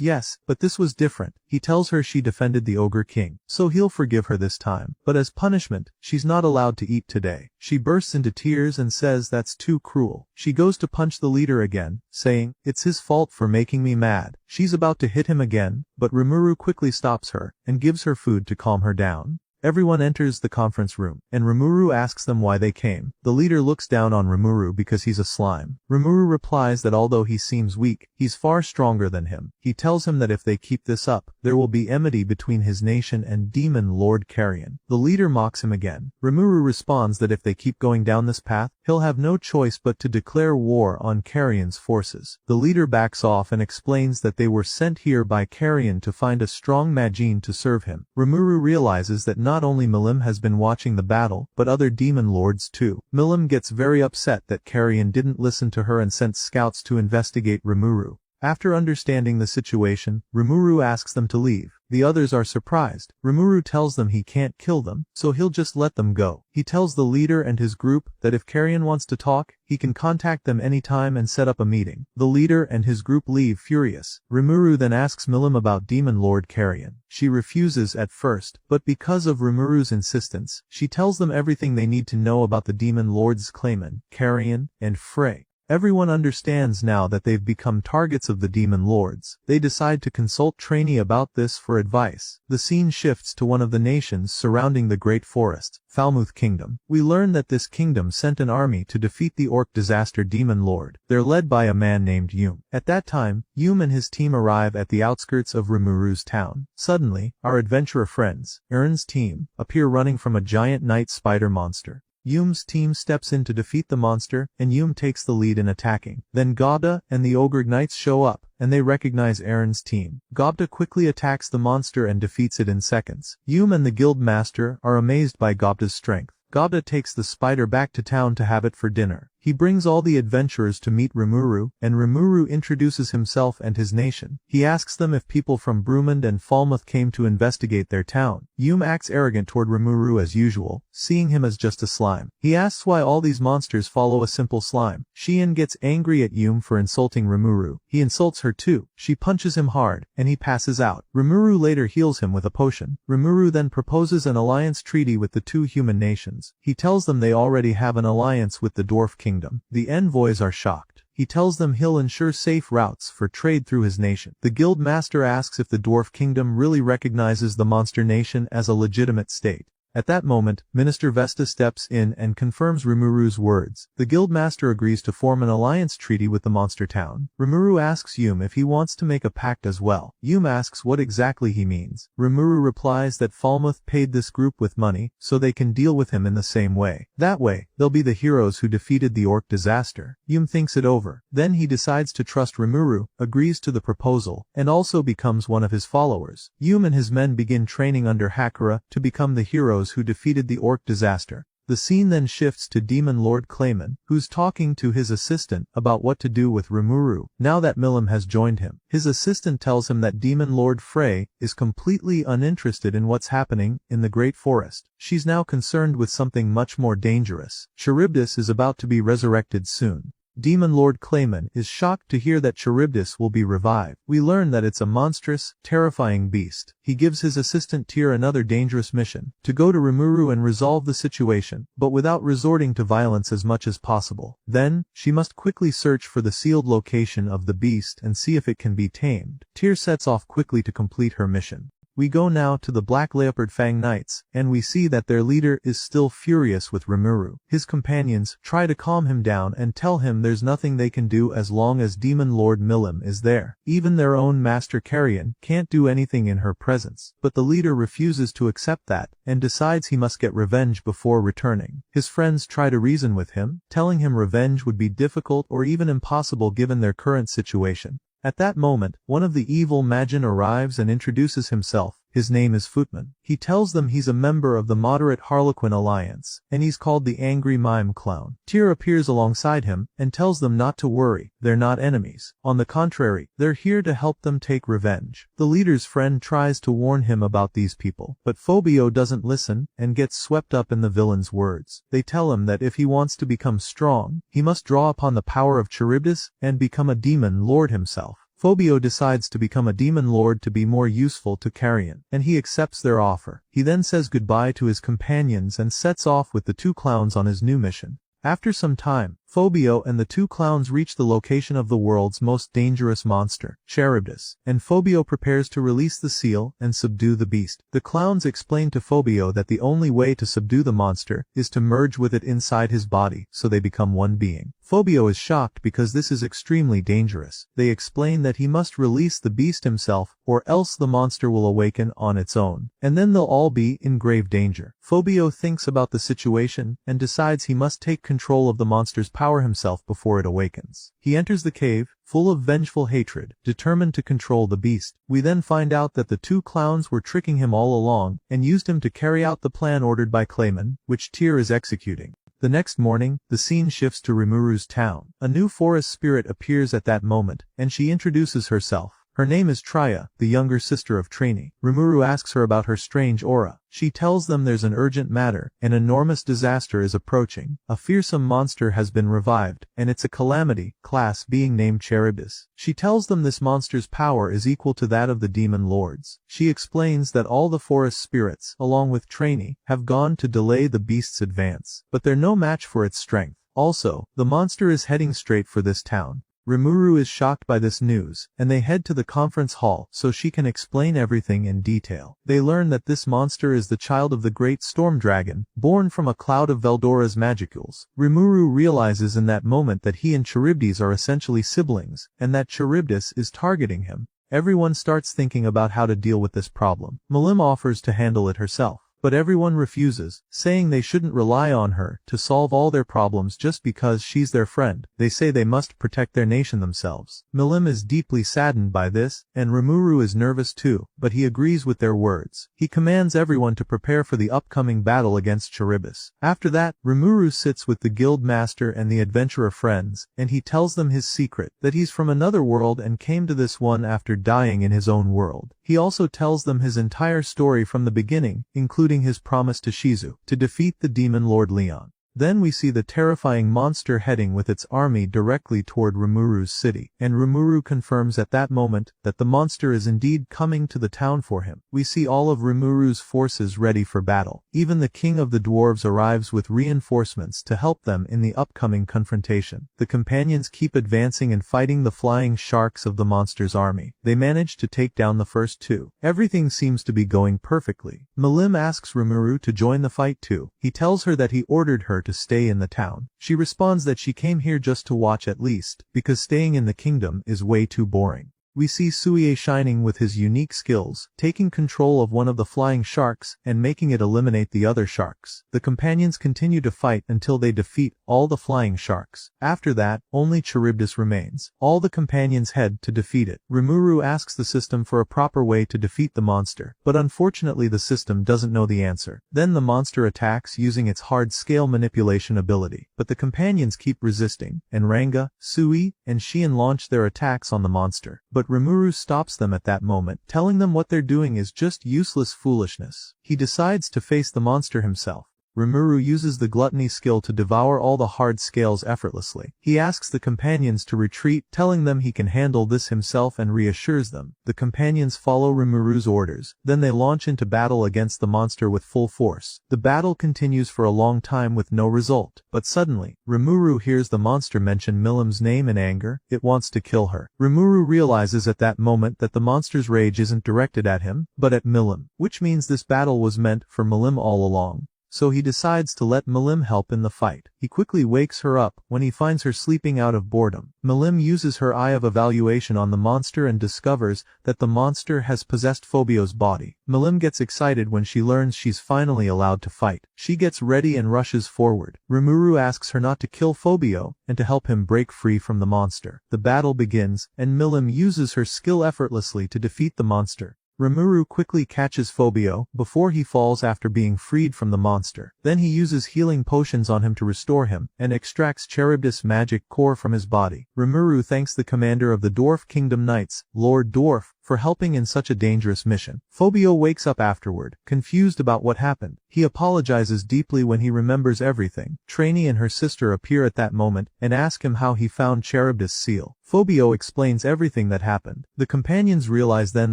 yes, but this was different. He tells her she defended the Ogre King, so he'll forgive her this time. But as punishment, she's not allowed to eat today. She bursts into tears and says that's too cruel. She goes to punch the leader again, saying, "It's his fault for making me mad." She's about to hit him again, but Rimuru quickly stops her, and gives her food to calm her down. Everyone enters the conference room, and Rimuru asks them why they came. The leader looks down on Rimuru because he's a slime. Rimuru replies that although he seems weak, he's far stronger than him. He tells him that if they keep this up, there will be enmity between his nation and Demon Lord Carrion. The leader mocks him again. Rimuru responds that if they keep going down this path, he'll have no choice but to declare war on Carrion's forces. The leader backs off and explains that they were sent here by Carrion to find a strong Majin to serve him. Rimuru realizes that not only Milim has been watching the battle, but other demon lords too. Milim gets very upset that Carrion didn't listen to her and sent scouts to investigate Rimuru. After understanding the situation, Rimuru asks them to leave. The others are surprised. Rimuru tells them he can't kill them, so he'll just let them go. He tells the leader and his group that if Carrion wants to talk, he can contact them anytime and set up a meeting. The leader and his group leave furious. Rimuru then asks Milim about Demon Lord Carrion. She refuses at first, but because of Rimuru's insistence, she tells them everything they need to know about the Demon Lord's claimant, Carrion, and Frey. Everyone understands now that they've become targets of the Demon Lords. They decide to consult Trainee about this for advice. The scene shifts to one of the nations surrounding the Great Forest, Falmouth Kingdom. We learn that this kingdom sent an army to defeat the Orc Disaster Demon Lord. They're led by a man named Yum. At that time, Yum and his team arrive at the outskirts of Rimuru's town. Suddenly, our adventurer friends, Aaron's team, appear running from a giant night spider monster. Yum's team steps in to defeat the monster, and Yum takes the lead in attacking. Then Gobda and the Ogre Knights show up, and they recognize Aaron's team. Gobda quickly attacks the monster and defeats it in seconds. Yum and the guild master are amazed by Gobda's strength. Gobda takes the spider back to town to have it for dinner. He brings all the adventurers to meet Rimuru, and Rimuru introduces himself and his nation. He asks them if people from Brumund and Falmouth came to investigate their town. Yum acts arrogant toward Rimuru as usual, seeing him as just a slime. He asks why all these monsters follow a simple slime. Shien gets angry at Yum for insulting Rimuru. He insults her too. She punches him hard, and he passes out. Rimuru later heals him with a potion. Rimuru then proposes an alliance treaty with the two human nations. He tells them they already have an alliance with the dwarf kingdom. The envoys are shocked. He tells them he'll ensure safe routes for trade through his nation. The guild master asks if the dwarf kingdom really recognizes the monster nation as a legitimate state. At that moment, Minister Vesta steps in and confirms Rimuru's words. The guildmaster agrees to form an alliance treaty with the monster town. Rimuru asks Yum if he wants to make a pact as well. Yum asks what exactly he means. Rimuru replies that Falmouth paid this group with money, so they can deal with him in the same way. That way, they'll be the heroes who defeated the orc disaster. Yum thinks it over. Then he decides to trust Rimuru, agrees to the proposal, and also becomes one of his followers. Yum and his men begin training under Hakura to become the heroes who defeated the orc disaster. The scene then shifts to Demon Lord Clayman, who's talking to his assistant about what to do with Rimuru, now that Milim has joined him. His assistant tells him that Demon Lord Frey is completely uninterested in what's happening in the Great Forest. She's now concerned with something much more dangerous. Charybdis is about to be resurrected soon. Demon Lord Clayman is shocked to hear that Charybdis will be revived. We learn that it's a monstrous, terrifying beast. He gives his assistant Tyr another dangerous mission, to go to Rimuru and resolve the situation, but without resorting to violence as much as possible. Then, she must quickly search for the sealed location of the beast and see if it can be tamed. Tyr sets off quickly to complete her mission. We go now to the Black Leopard Fang Knights, and we see that their leader is still furious with Rimuru. His companions try to calm him down and tell him there's nothing they can do as long as Demon Lord Milim is there. Even their own Master Carrion can't do anything in her presence, but the leader refuses to accept that, and decides he must get revenge before returning. His friends try to reason with him, telling him revenge would be difficult or even impossible given their current situation. At that moment, one of the evil Magin arrives and introduces himself. His name is Footman. He tells them he's a member of the moderate Harlequin Alliance, and he's called the Angry Mime Clown. Tyr appears alongside him, and tells them not to worry, they're not enemies. On the contrary, they're here to help them take revenge. The leader's friend tries to warn him about these people, but Phobio doesn't listen, and gets swept up in the villain's words. They tell him that if he wants to become strong, he must draw upon the power of Charybdis, and become a demon lord himself. Phobio decides to become a demon lord to be more useful to Carrion, and he accepts their offer. He then says goodbye to his companions and sets off with the two clowns on his new mission. After some time, Phobio and the two clowns reach the location of the world's most dangerous monster, Charybdis, and Phobio prepares to release the seal and subdue the beast. The clowns explain to Phobio that the only way to subdue the monster is to merge with it inside his body, so they become one being. Phobio is shocked because this is extremely dangerous. They explain that he must release the beast himself, or else the monster will awaken on its own, and then they'll all be in grave danger. Phobio thinks about the situation, and decides he must take control of the monster's power himself before it awakens. He enters the cave, full of vengeful hatred, determined to control the beast. We then find out that the two clowns were tricking him all along, and used him to carry out the plan ordered by Clayman, which Tyr is executing. The next morning, the scene shifts to Rimuru's town. A new forest spirit appears at that moment, and she introduces herself. Her name is Trya, the younger sister of Trini. Rimuru asks her about her strange aura. She tells them there's an urgent matter, an enormous disaster is approaching. A fearsome monster has been revived, and it's a calamity, class being named Charybdis. She tells them this monster's power is equal to that of the demon lords. She explains that all the forest spirits, along with Trini, have gone to delay the beast's advance, but they're no match for its strength. Also, the monster is heading straight for this town. Rimuru is shocked by this news, and they head to the conference hall so she can explain everything in detail. They learn that this monster is the child of the great storm dragon, born from a cloud of Veldora's magicules. Rimuru realizes in that moment that he and Charybdis are essentially siblings, and that Charybdis is targeting him. Everyone starts thinking about how to deal with this problem. Milim offers to handle it herself, but everyone refuses, saying they shouldn't rely on her to solve all their problems just because she's their friend. They say they must protect their nation themselves. Milim is deeply saddened by this, and Rimuru is nervous too, but he agrees with their words. He commands everyone to prepare for the upcoming battle against Charybdis. After that, Rimuru sits with the guild master and the adventurer friends, and he tells them his secret, that he's from another world and came to this one after dying in his own world. He also tells them his entire story from the beginning, including including his promise to Shizu to defeat the demon Lord Leon. Then we see the terrifying monster heading with its army directly toward Rimuru's city, and Rimuru confirms at that moment that the monster is indeed coming to the town for him. We see all of Rimuru's forces ready for battle. Even the king of the dwarves arrives with reinforcements to help them in the upcoming confrontation. The companions keep advancing and fighting the flying sharks of the monster's army. They manage to take down the first two. Everything seems to be going perfectly. Milim asks Rimuru to join the fight too. He tells her that he ordered her to stay in the town. She responds that she came here just to watch at least, because staying in the kingdom is way too boring. We see Suie shining with his unique skills, taking control of one of the flying sharks and making it eliminate the other sharks. The companions continue to fight until they defeat all the flying sharks. After that, only Charybdis remains. All the companions head to defeat it. Rimuru asks the system for a proper way to defeat the monster, but unfortunately the system doesn't know the answer. Then the monster attacks using its hard-scale manipulation ability, but the companions keep resisting, and Ranga, Sui, and Xian launch their attacks on the monster. But Rimuru stops them at that moment, telling them what they're doing is just useless foolishness. He decides to face the monster himself. Rimuru uses the gluttony skill to devour all the hard scales effortlessly. He asks the companions to retreat, telling them he can handle this himself and reassures them. The companions follow Rimuru's orders. Then they launch into battle against the monster with full force. The battle continues for a long time with no result. But suddenly, Rimuru hears the monster mention Milim's name in anger. It wants to kill her. Rimuru realizes at that moment that the monster's rage isn't directed at him, but at Milim, which means this battle was meant for Milim all along. So he decides to let Milim help in the fight. He quickly wakes her up when he finds her sleeping out of boredom. Milim uses her eye of evaluation on the monster and discovers that the monster has possessed Phobio's body. Milim gets excited when she learns she's finally allowed to fight. She gets ready and rushes forward. Rimuru asks her not to kill Phobio and to help him break free from the monster. The battle begins, and Milim uses her skill effortlessly to defeat the monster. Rimuru quickly catches Phobio before he falls after being freed from the monster. Then he uses healing potions on him to restore him, and extracts Charybdis' magic core from his body. Rimuru thanks the commander of the Dwarf Kingdom Knights, Lord Dwarf, for helping in such a dangerous mission. Phobio wakes up afterward, confused about what happened. He apologizes deeply when he remembers everything. Trainee and her sister appear at that moment, and ask him how he found Charybdis' seal. Phobio explains everything that happened. The companions realize then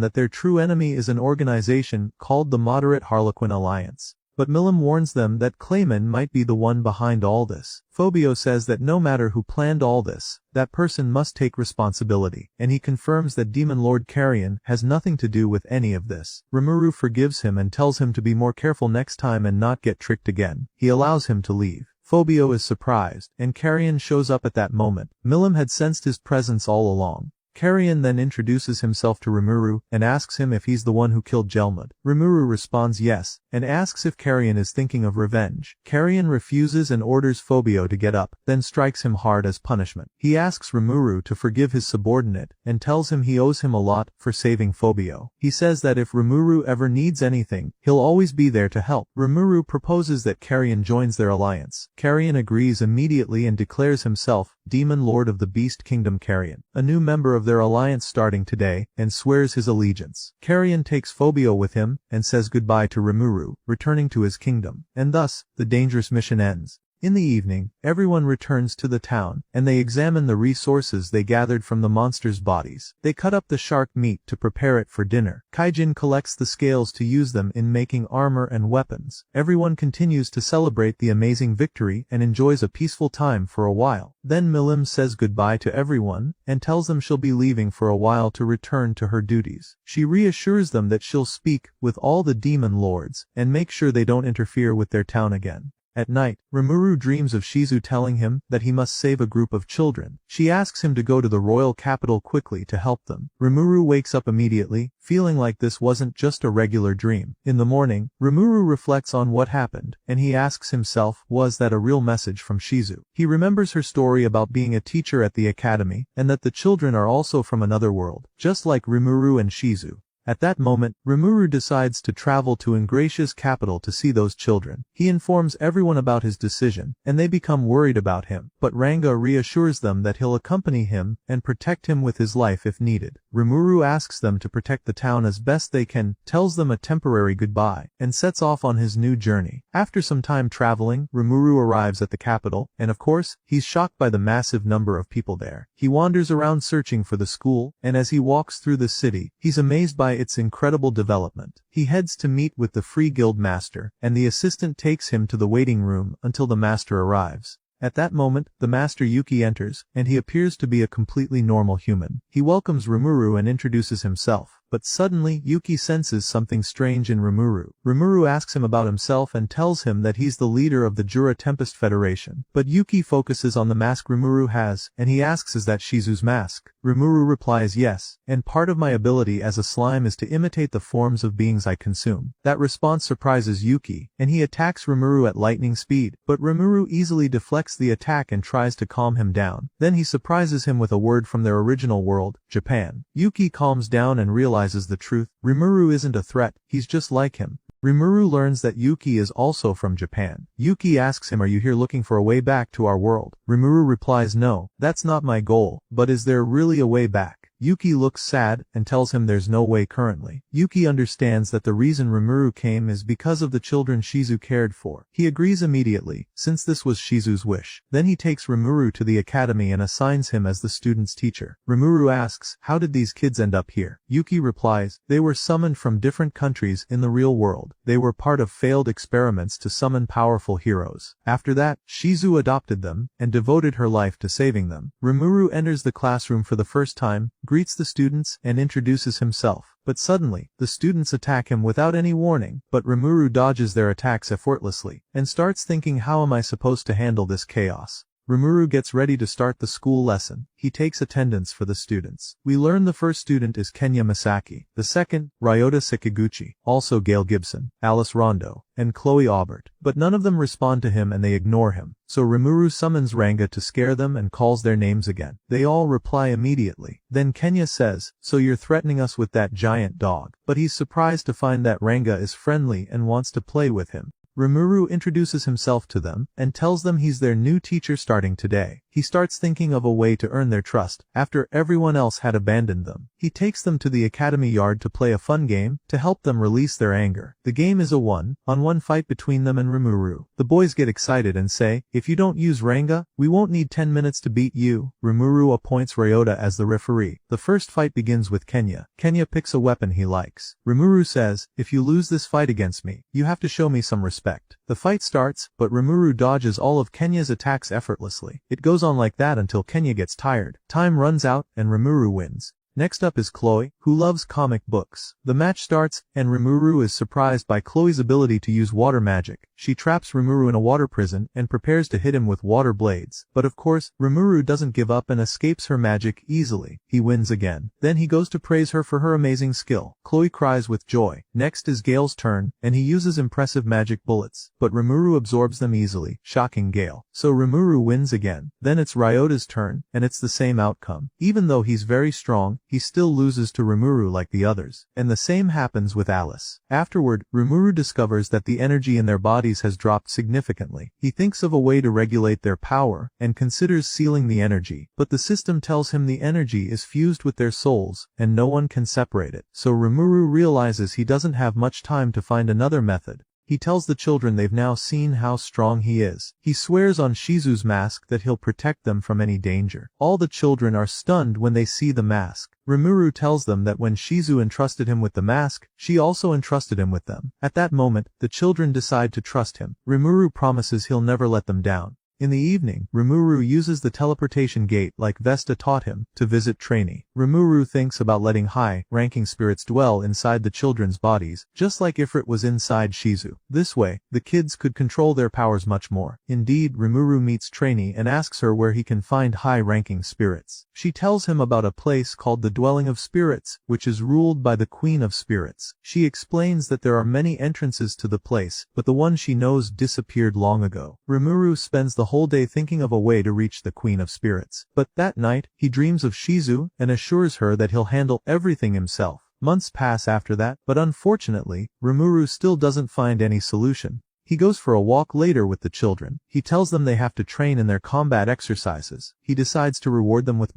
that their true enemy is an organization called the Moderate Harlequin Alliance. But Milim warns them that Clayman might be the one behind all this. Phobio says that no matter who planned all this, that person must take responsibility, and he confirms that Demon Lord Carrion has nothing to do with any of this. Rimuru forgives him and tells him to be more careful next time and not get tricked again. He allows him to leave. Phobio is surprised, and Carrion shows up at that moment. Milim had sensed his presence all along. Carrion then introduces himself to Rimuru and asks him if he's the one who killed Jelmud. Rimuru responds yes, and asks if Carrion is thinking of revenge. Carrion refuses and orders Phobio to get up, then strikes him hard as punishment. He asks Rimuru to forgive his subordinate, and tells him he owes him a lot for saving Phobio. He says that if Rimuru ever needs anything, he'll always be there to help. Rimuru proposes that Carrion joins their alliance. Carrion agrees immediately and declares himself Demon Lord of the Beast Kingdom Carrion, a new member of their alliance starting today, and swears his allegiance. Carrion takes Phobio with him, and says goodbye to Rimuru, returning to his kingdom. And thus, the dangerous mission ends. In the evening, everyone returns to the town, and they examine the resources they gathered from the monsters' bodies. They cut up the shark meat to prepare it for dinner. Kaijin collects the scales to use them in making armor and weapons. Everyone continues to celebrate the amazing victory and enjoys a peaceful time for a while. Then Milim says goodbye to everyone, and tells them she'll be leaving for a while to return to her duties. She reassures them that she'll speak with all the demon lords, and make sure they don't interfere with their town again. At night, Rimuru dreams of Shizu telling him that he must save a group of children. She asks him to go to the royal capital quickly to help them. Rimuru wakes up immediately, feeling like this wasn't just a regular dream. In the morning, Rimuru reflects on what happened, and he asks himself, was that a real message from Shizu? He remembers her story about being a teacher at the academy, and that the children are also from another world, just like Rimuru and Shizu. At that moment, Rimuru decides to travel to Ingratia's capital to see those children. He informs everyone about his decision, and they become worried about him, but Ranga reassures them that he'll accompany him and protect him with his life if needed. Rimuru asks them to protect the town as best they can, tells them a temporary goodbye, and sets off on his new journey. After some time traveling, Rimuru arrives at the capital, and of course, he's shocked by the massive number of people there. He wanders around searching for the school, and as he walks through the city, he's amazed by its incredible development. He heads to meet with the Free Guild master, and the assistant takes him to the waiting room until the master arrives. At that moment, the master Yuki enters, and he appears to be a completely normal human. He welcomes Rimuru and introduces himself. But suddenly, Yuki senses something strange in Rimuru. Rimuru asks him about himself and tells him that he's the leader of the Jura Tempest Federation. But Yuki focuses on the mask Rimuru has, and he asks, is that Shizu's mask? Rimuru replies yes, and part of my ability as a slime is to imitate the forms of beings I consume. That response surprises Yuki, and he attacks Rimuru at lightning speed, but Rimuru easily deflects the attack and tries to calm him down. Then he surprises him with a word from their original world, Japan. Yuki calms down and realizes the truth. Rimuru isn't a threat, he's just like him. Rimuru learns that Yuki is also from Japan. Yuki asks him, are you here looking for a way back to our world? Rimuru replies, no, that's not my goal, but is there really a way back? Yuki looks sad and tells him there's no way currently. Yuki understands that the reason Rimuru came is because of the children Shizu cared for. He agrees immediately, since this was Shizu's wish. Then he takes Rimuru to the academy and assigns him as the student's teacher. Rimuru asks, how did these kids end up here? Yuki replies, they were summoned from different countries in the real world. They were part of failed experiments to summon powerful heroes. After that, Shizu adopted them and devoted her life to saving them. Rimuru enters the classroom for the first time, greets the students, and introduces himself. But suddenly, the students attack him without any warning, but Rimuru dodges their attacks effortlessly, and starts thinking, how am I supposed to handle this chaos? Rimuru gets ready to start the school lesson. He takes attendance for the students. We learn the first student is Kenya Misaki, the second, Ryota Sekiguchi, also Gail Gibson, Alice Rondo, and Chloe Aubert. But none of them respond to him and they ignore him. So Rimuru summons Ranga to scare them and calls their names again. They all reply immediately. Then Kenya says, so you're threatening us with that giant dog. But he's surprised to find that Ranga is friendly and wants to play with him. Rimuru introduces himself to them, and tells them he's their new teacher starting today. He starts thinking of a way to earn their trust, after everyone else had abandoned them. He takes them to the academy yard to play a fun game, to help them release their anger. The game is a one-on-one fight between them and Rimuru. The boys get excited and say, if you don't use Ranga, we won't need 10 minutes to beat you. Rimuru appoints Ryota as the referee. The first fight begins with Kenya. Kenya picks a weapon he likes. Rimuru says, if you lose this fight against me, you have to show me some respect. The fight starts, but Rimuru dodges all of Kenya's attacks effortlessly. It goes on like that until Kenya gets tired. Time runs out, and Rimuru wins. Next up is Chloe, who loves comic books. The match starts, and Rimuru is surprised by Chloe's ability to use water magic. She traps Rimuru in a water prison and prepares to hit him with water blades. But of course, Rimuru doesn't give up and escapes her magic easily. He wins again. Then he goes to praise her for her amazing skill. Chloe cries with joy. Next is Gale's turn, and he uses impressive magic bullets. But Rimuru absorbs them easily, shocking Gale. So Rimuru wins again. Then it's Ryota's turn, and it's the same outcome. Even though he's very strong, he still loses to Rimuru like the others. And the same happens with Alice. Afterward, Rimuru discovers that the energy in their bodies has dropped significantly. He thinks of a way to regulate their power, and considers sealing the energy. But the system tells him the energy is fused with their souls, and no one can separate it. So Rimuru realizes he doesn't have much time to find another method. He tells the children they've now seen how strong he is. He swears on Shizu's mask that he'll protect them from any danger. All the children are stunned when they see the mask. Rimuru tells them that when Shizu entrusted him with the mask, she also entrusted him with them. At that moment, the children decide to trust him. Rimuru promises he'll never let them down. In the evening, Rimuru uses the teleportation gate like Vesta taught him, to visit Trainee. Rimuru thinks about letting high-ranking spirits dwell inside the children's bodies, just like Ifrit was inside Shizu. This way, the kids could control their powers much more. Indeed, Rimuru meets Trainee and asks her where he can find high-ranking spirits. She tells him about a place called the Dwelling of Spirits, which is ruled by the Queen of Spirits. She explains that there are many entrances to the place, but the one she knows disappeared long ago. Rimuru spends the whole day thinking of a way to reach the Queen of Spirits. But that night, he dreams of Shizu and assures her that he'll handle everything himself. Months pass after that, but unfortunately, Rimuru still doesn't find any solution. He goes for a walk later with the children. He tells them they have to train in their combat exercises. He decides to reward them with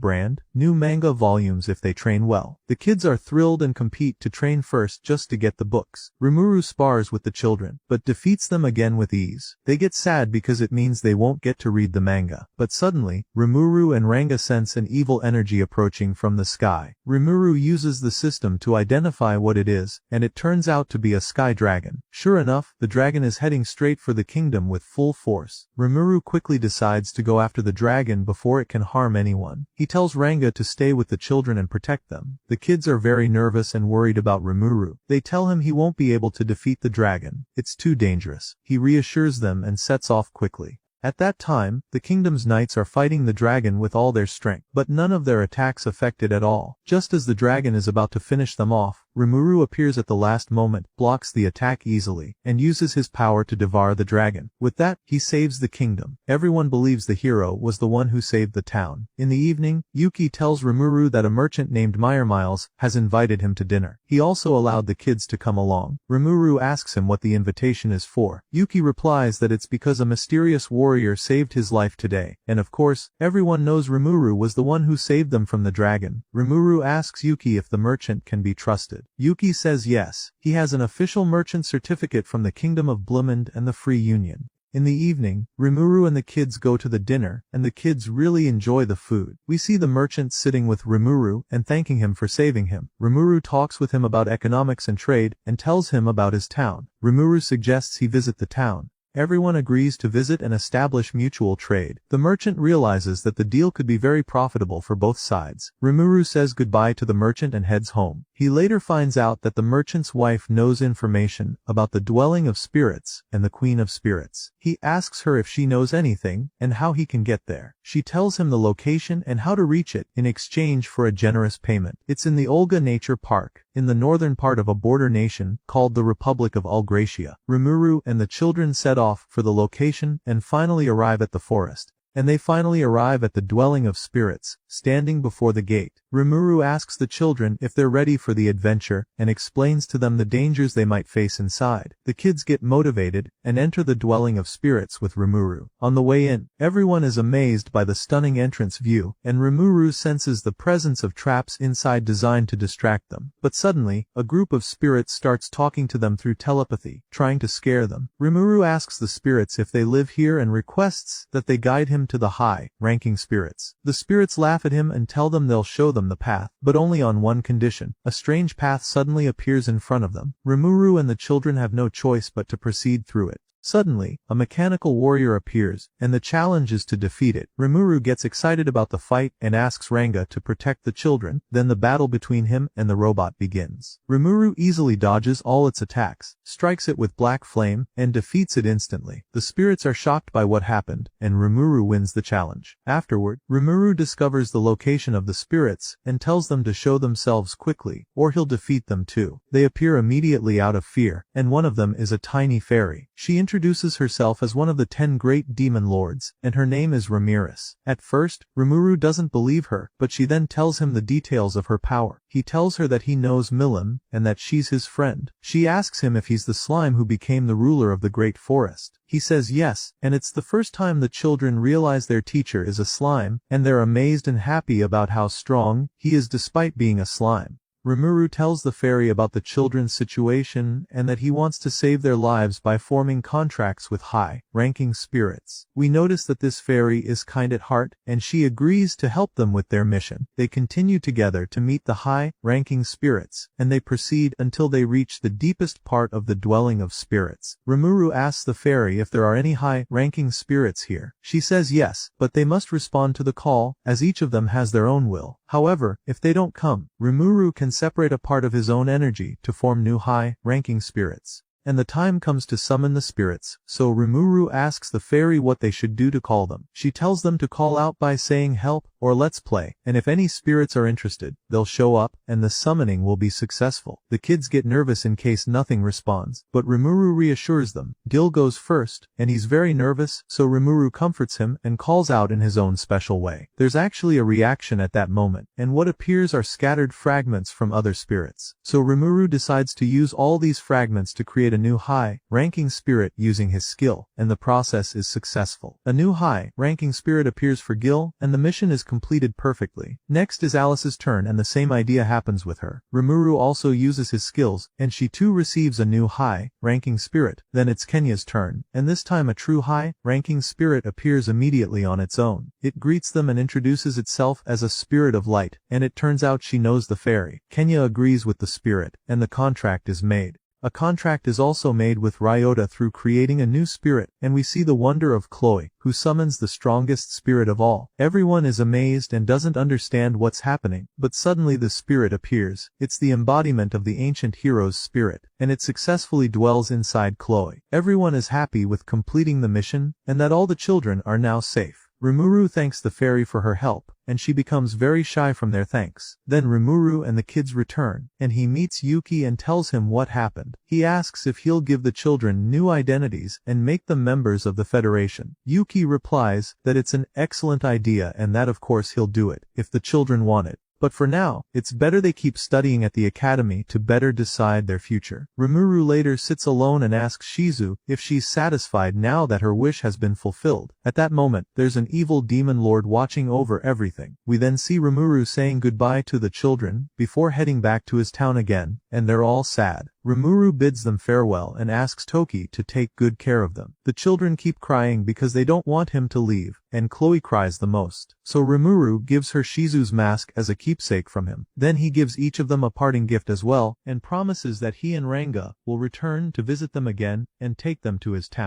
new manga volumes if they train well. The kids are thrilled and compete to train first just to get the books. Rimuru spars with the children, but defeats them again with ease. They get sad because it means they won't get to read the manga. But suddenly, Rimuru and Ranga sense an evil energy approaching from the sky. Rimuru uses the system to identify what it is, and it turns out to be a sky dragon. Sure enough, the dragon is heading straight for the kingdom with full force. Rimuru quickly decides to go after the dragon before it can harm anyone. He tells Ranga to stay with the children and protect them. The kids are very nervous and worried about Rimuru. They tell him he won't be able to defeat the dragon. It's too dangerous. He reassures them and sets off quickly. At that time, the kingdom's knights are fighting the dragon with all their strength, but none of their attacks affected at all. Just as the dragon is about to finish them off, Rimuru appears at the last moment, blocks the attack easily, and uses his power to devour the dragon. With that, he saves the kingdom. Everyone believes the hero was the one who saved the town. In the evening, Yuki tells Rimuru that a merchant named Miles has invited him to dinner. He also allowed the kids to come along. Rimuru asks him what the invitation is for. Yuki replies that it's because a mysterious warrior saved his life today, and of course, everyone knows Rimuru was the one who saved them from the dragon. Rimuru asks Yuki if the merchant can be trusted. Yuki says yes, he has an official merchant certificate from the Kingdom of Blumend and the Free Union. In the evening, Rimuru and the kids go to the dinner, and the kids really enjoy the food. We see the merchant sitting with Rimuru and thanking him for saving him. Rimuru talks with him about economics and trade, and tells him about his town. Rimuru suggests he visit the town. Everyone agrees to visit and establish mutual trade. The merchant realizes that the deal could be very profitable for both sides. Rimuru says goodbye to the merchant and heads home. He later finds out that the merchant's wife knows information about the dwelling of spirits and the Queen of Spirits. He asks her if she knows anything and how he can get there. She tells him the location and how to reach it in exchange for a generous payment. It's in the Olga Nature Park, in the northern part of a border nation called the Republic of Algracia. Rimuru and the children set off for the location and finally arrive at the forest. And they finally arrive at the dwelling of spirits, standing before the gate. Rimuru asks the children if they're ready for the adventure and explains to them the dangers they might face inside. The kids get motivated and enter the dwelling of spirits with Rimuru. On the way in, everyone is amazed by the stunning entrance view, and Rimuru senses the presence of traps inside designed to distract them. But suddenly, a group of spirits starts talking to them through telepathy, trying to scare them. Rimuru asks the spirits if they live here and requests that they guide him to the high-ranking spirits. The spirits laugh at him and tell them they'll show them the path, but only on one condition. A strange path suddenly appears in front of them. Rimuru and the children have no choice but to proceed through it. Suddenly, a mechanical warrior appears, and the challenge is to defeat it. Rimuru gets excited about the fight and asks Ranga to protect the children, then the battle between him and the robot begins. Rimuru easily dodges all its attacks, strikes it with black flame, and defeats it instantly. The spirits are shocked by what happened, and Rimuru wins the challenge. Afterward, Rimuru discovers the location of the spirits, and tells them to show themselves quickly, or he'll defeat them too. They appear immediately out of fear, and one of them is a tiny fairy. She introduces herself as one of the 10 great demon lords, and her name is Ramirez. At first, Rimuru doesn't believe her, but she then tells him the details of her power. He tells her that he knows Milim, and that she's his friend. She asks him if he's the slime who became the ruler of the great forest. He says yes, and it's the first time the children realize their teacher is a slime, and they're amazed and happy about how strong he is despite being a slime. Rimuru tells the fairy about the children's situation and that he wants to save their lives by forming contracts with high-ranking spirits. We notice that this fairy is kind at heart, and she agrees to help them with their mission. They continue together to meet the high-ranking spirits, and they proceed until they reach the deepest part of the dwelling of spirits. Rimuru asks the fairy if there are any high-ranking spirits here. She says yes, but they must respond to the call, as each of them has their own will. However, if they don't come, Rimuru can separate a part of his own energy to form new high-ranking spirits. and the time comes to summon the spirits, so Rimuru asks the fairy what they should do to call them. She tells them to call out by saying help, or let's play, and if any spirits are interested, they'll show up, and the summoning will be successful. The kids get nervous in case nothing responds, but Rimuru reassures them. Gil goes first, and he's very nervous, so Rimuru comforts him and calls out in his own special way. There's actually a reaction at that moment, and what appears are scattered fragments from other spirits. So Rimuru decides to use all these fragments to create a new high-ranking spirit using his skill, and the process is successful. A new high-ranking spirit appears for Gil, and the mission is completed perfectly. Next is Alice's turn, and the same idea happens with her. Rimuru also uses his skills, and she too receives a new high-ranking spirit. Then it's Kenya's turn, and this time a true high-ranking spirit appears immediately on its own. It greets them and introduces itself as a spirit of light, and it turns out she knows the fairy. Kenya agrees with the spirit, and the contract is made. A contract is also made with Ryota through creating a new spirit, and we see the wonder of Chloe, who summons the strongest spirit of all. Everyone is amazed and doesn't understand what's happening, but suddenly the spirit appears. It's the embodiment of the ancient hero's spirit, and it successfully dwells inside Chloe. Everyone is happy with completing the mission, and that all the children are now safe. Rimuru thanks the fairy for her help, and she becomes very shy from their thanks. Then Rimuru and the kids return, and he meets Yuki and tells him what happened. He asks if he'll give the children new identities and make them members of the Federation. Yuki replies that it's an excellent idea and that of course he'll do it, if the children want it. But for now, it's better they keep studying at the academy to better decide their future. Rimuru later sits alone and asks Shizu if she's satisfied now that her wish has been fulfilled. At that moment, there's an evil demon lord watching over everything. We then see Rimuru saying goodbye to the children, before heading back to his town again, and they're all sad. Rimuru bids them farewell and asks Toki to take good care of them. The children keep crying because they don't want him to leave, and Chloe cries the most. So Rimuru gives her Shizu's mask as a keepsake from him. Then he gives each of them a parting gift as well, and promises that he and Ranga will return to visit them again and take them to his town.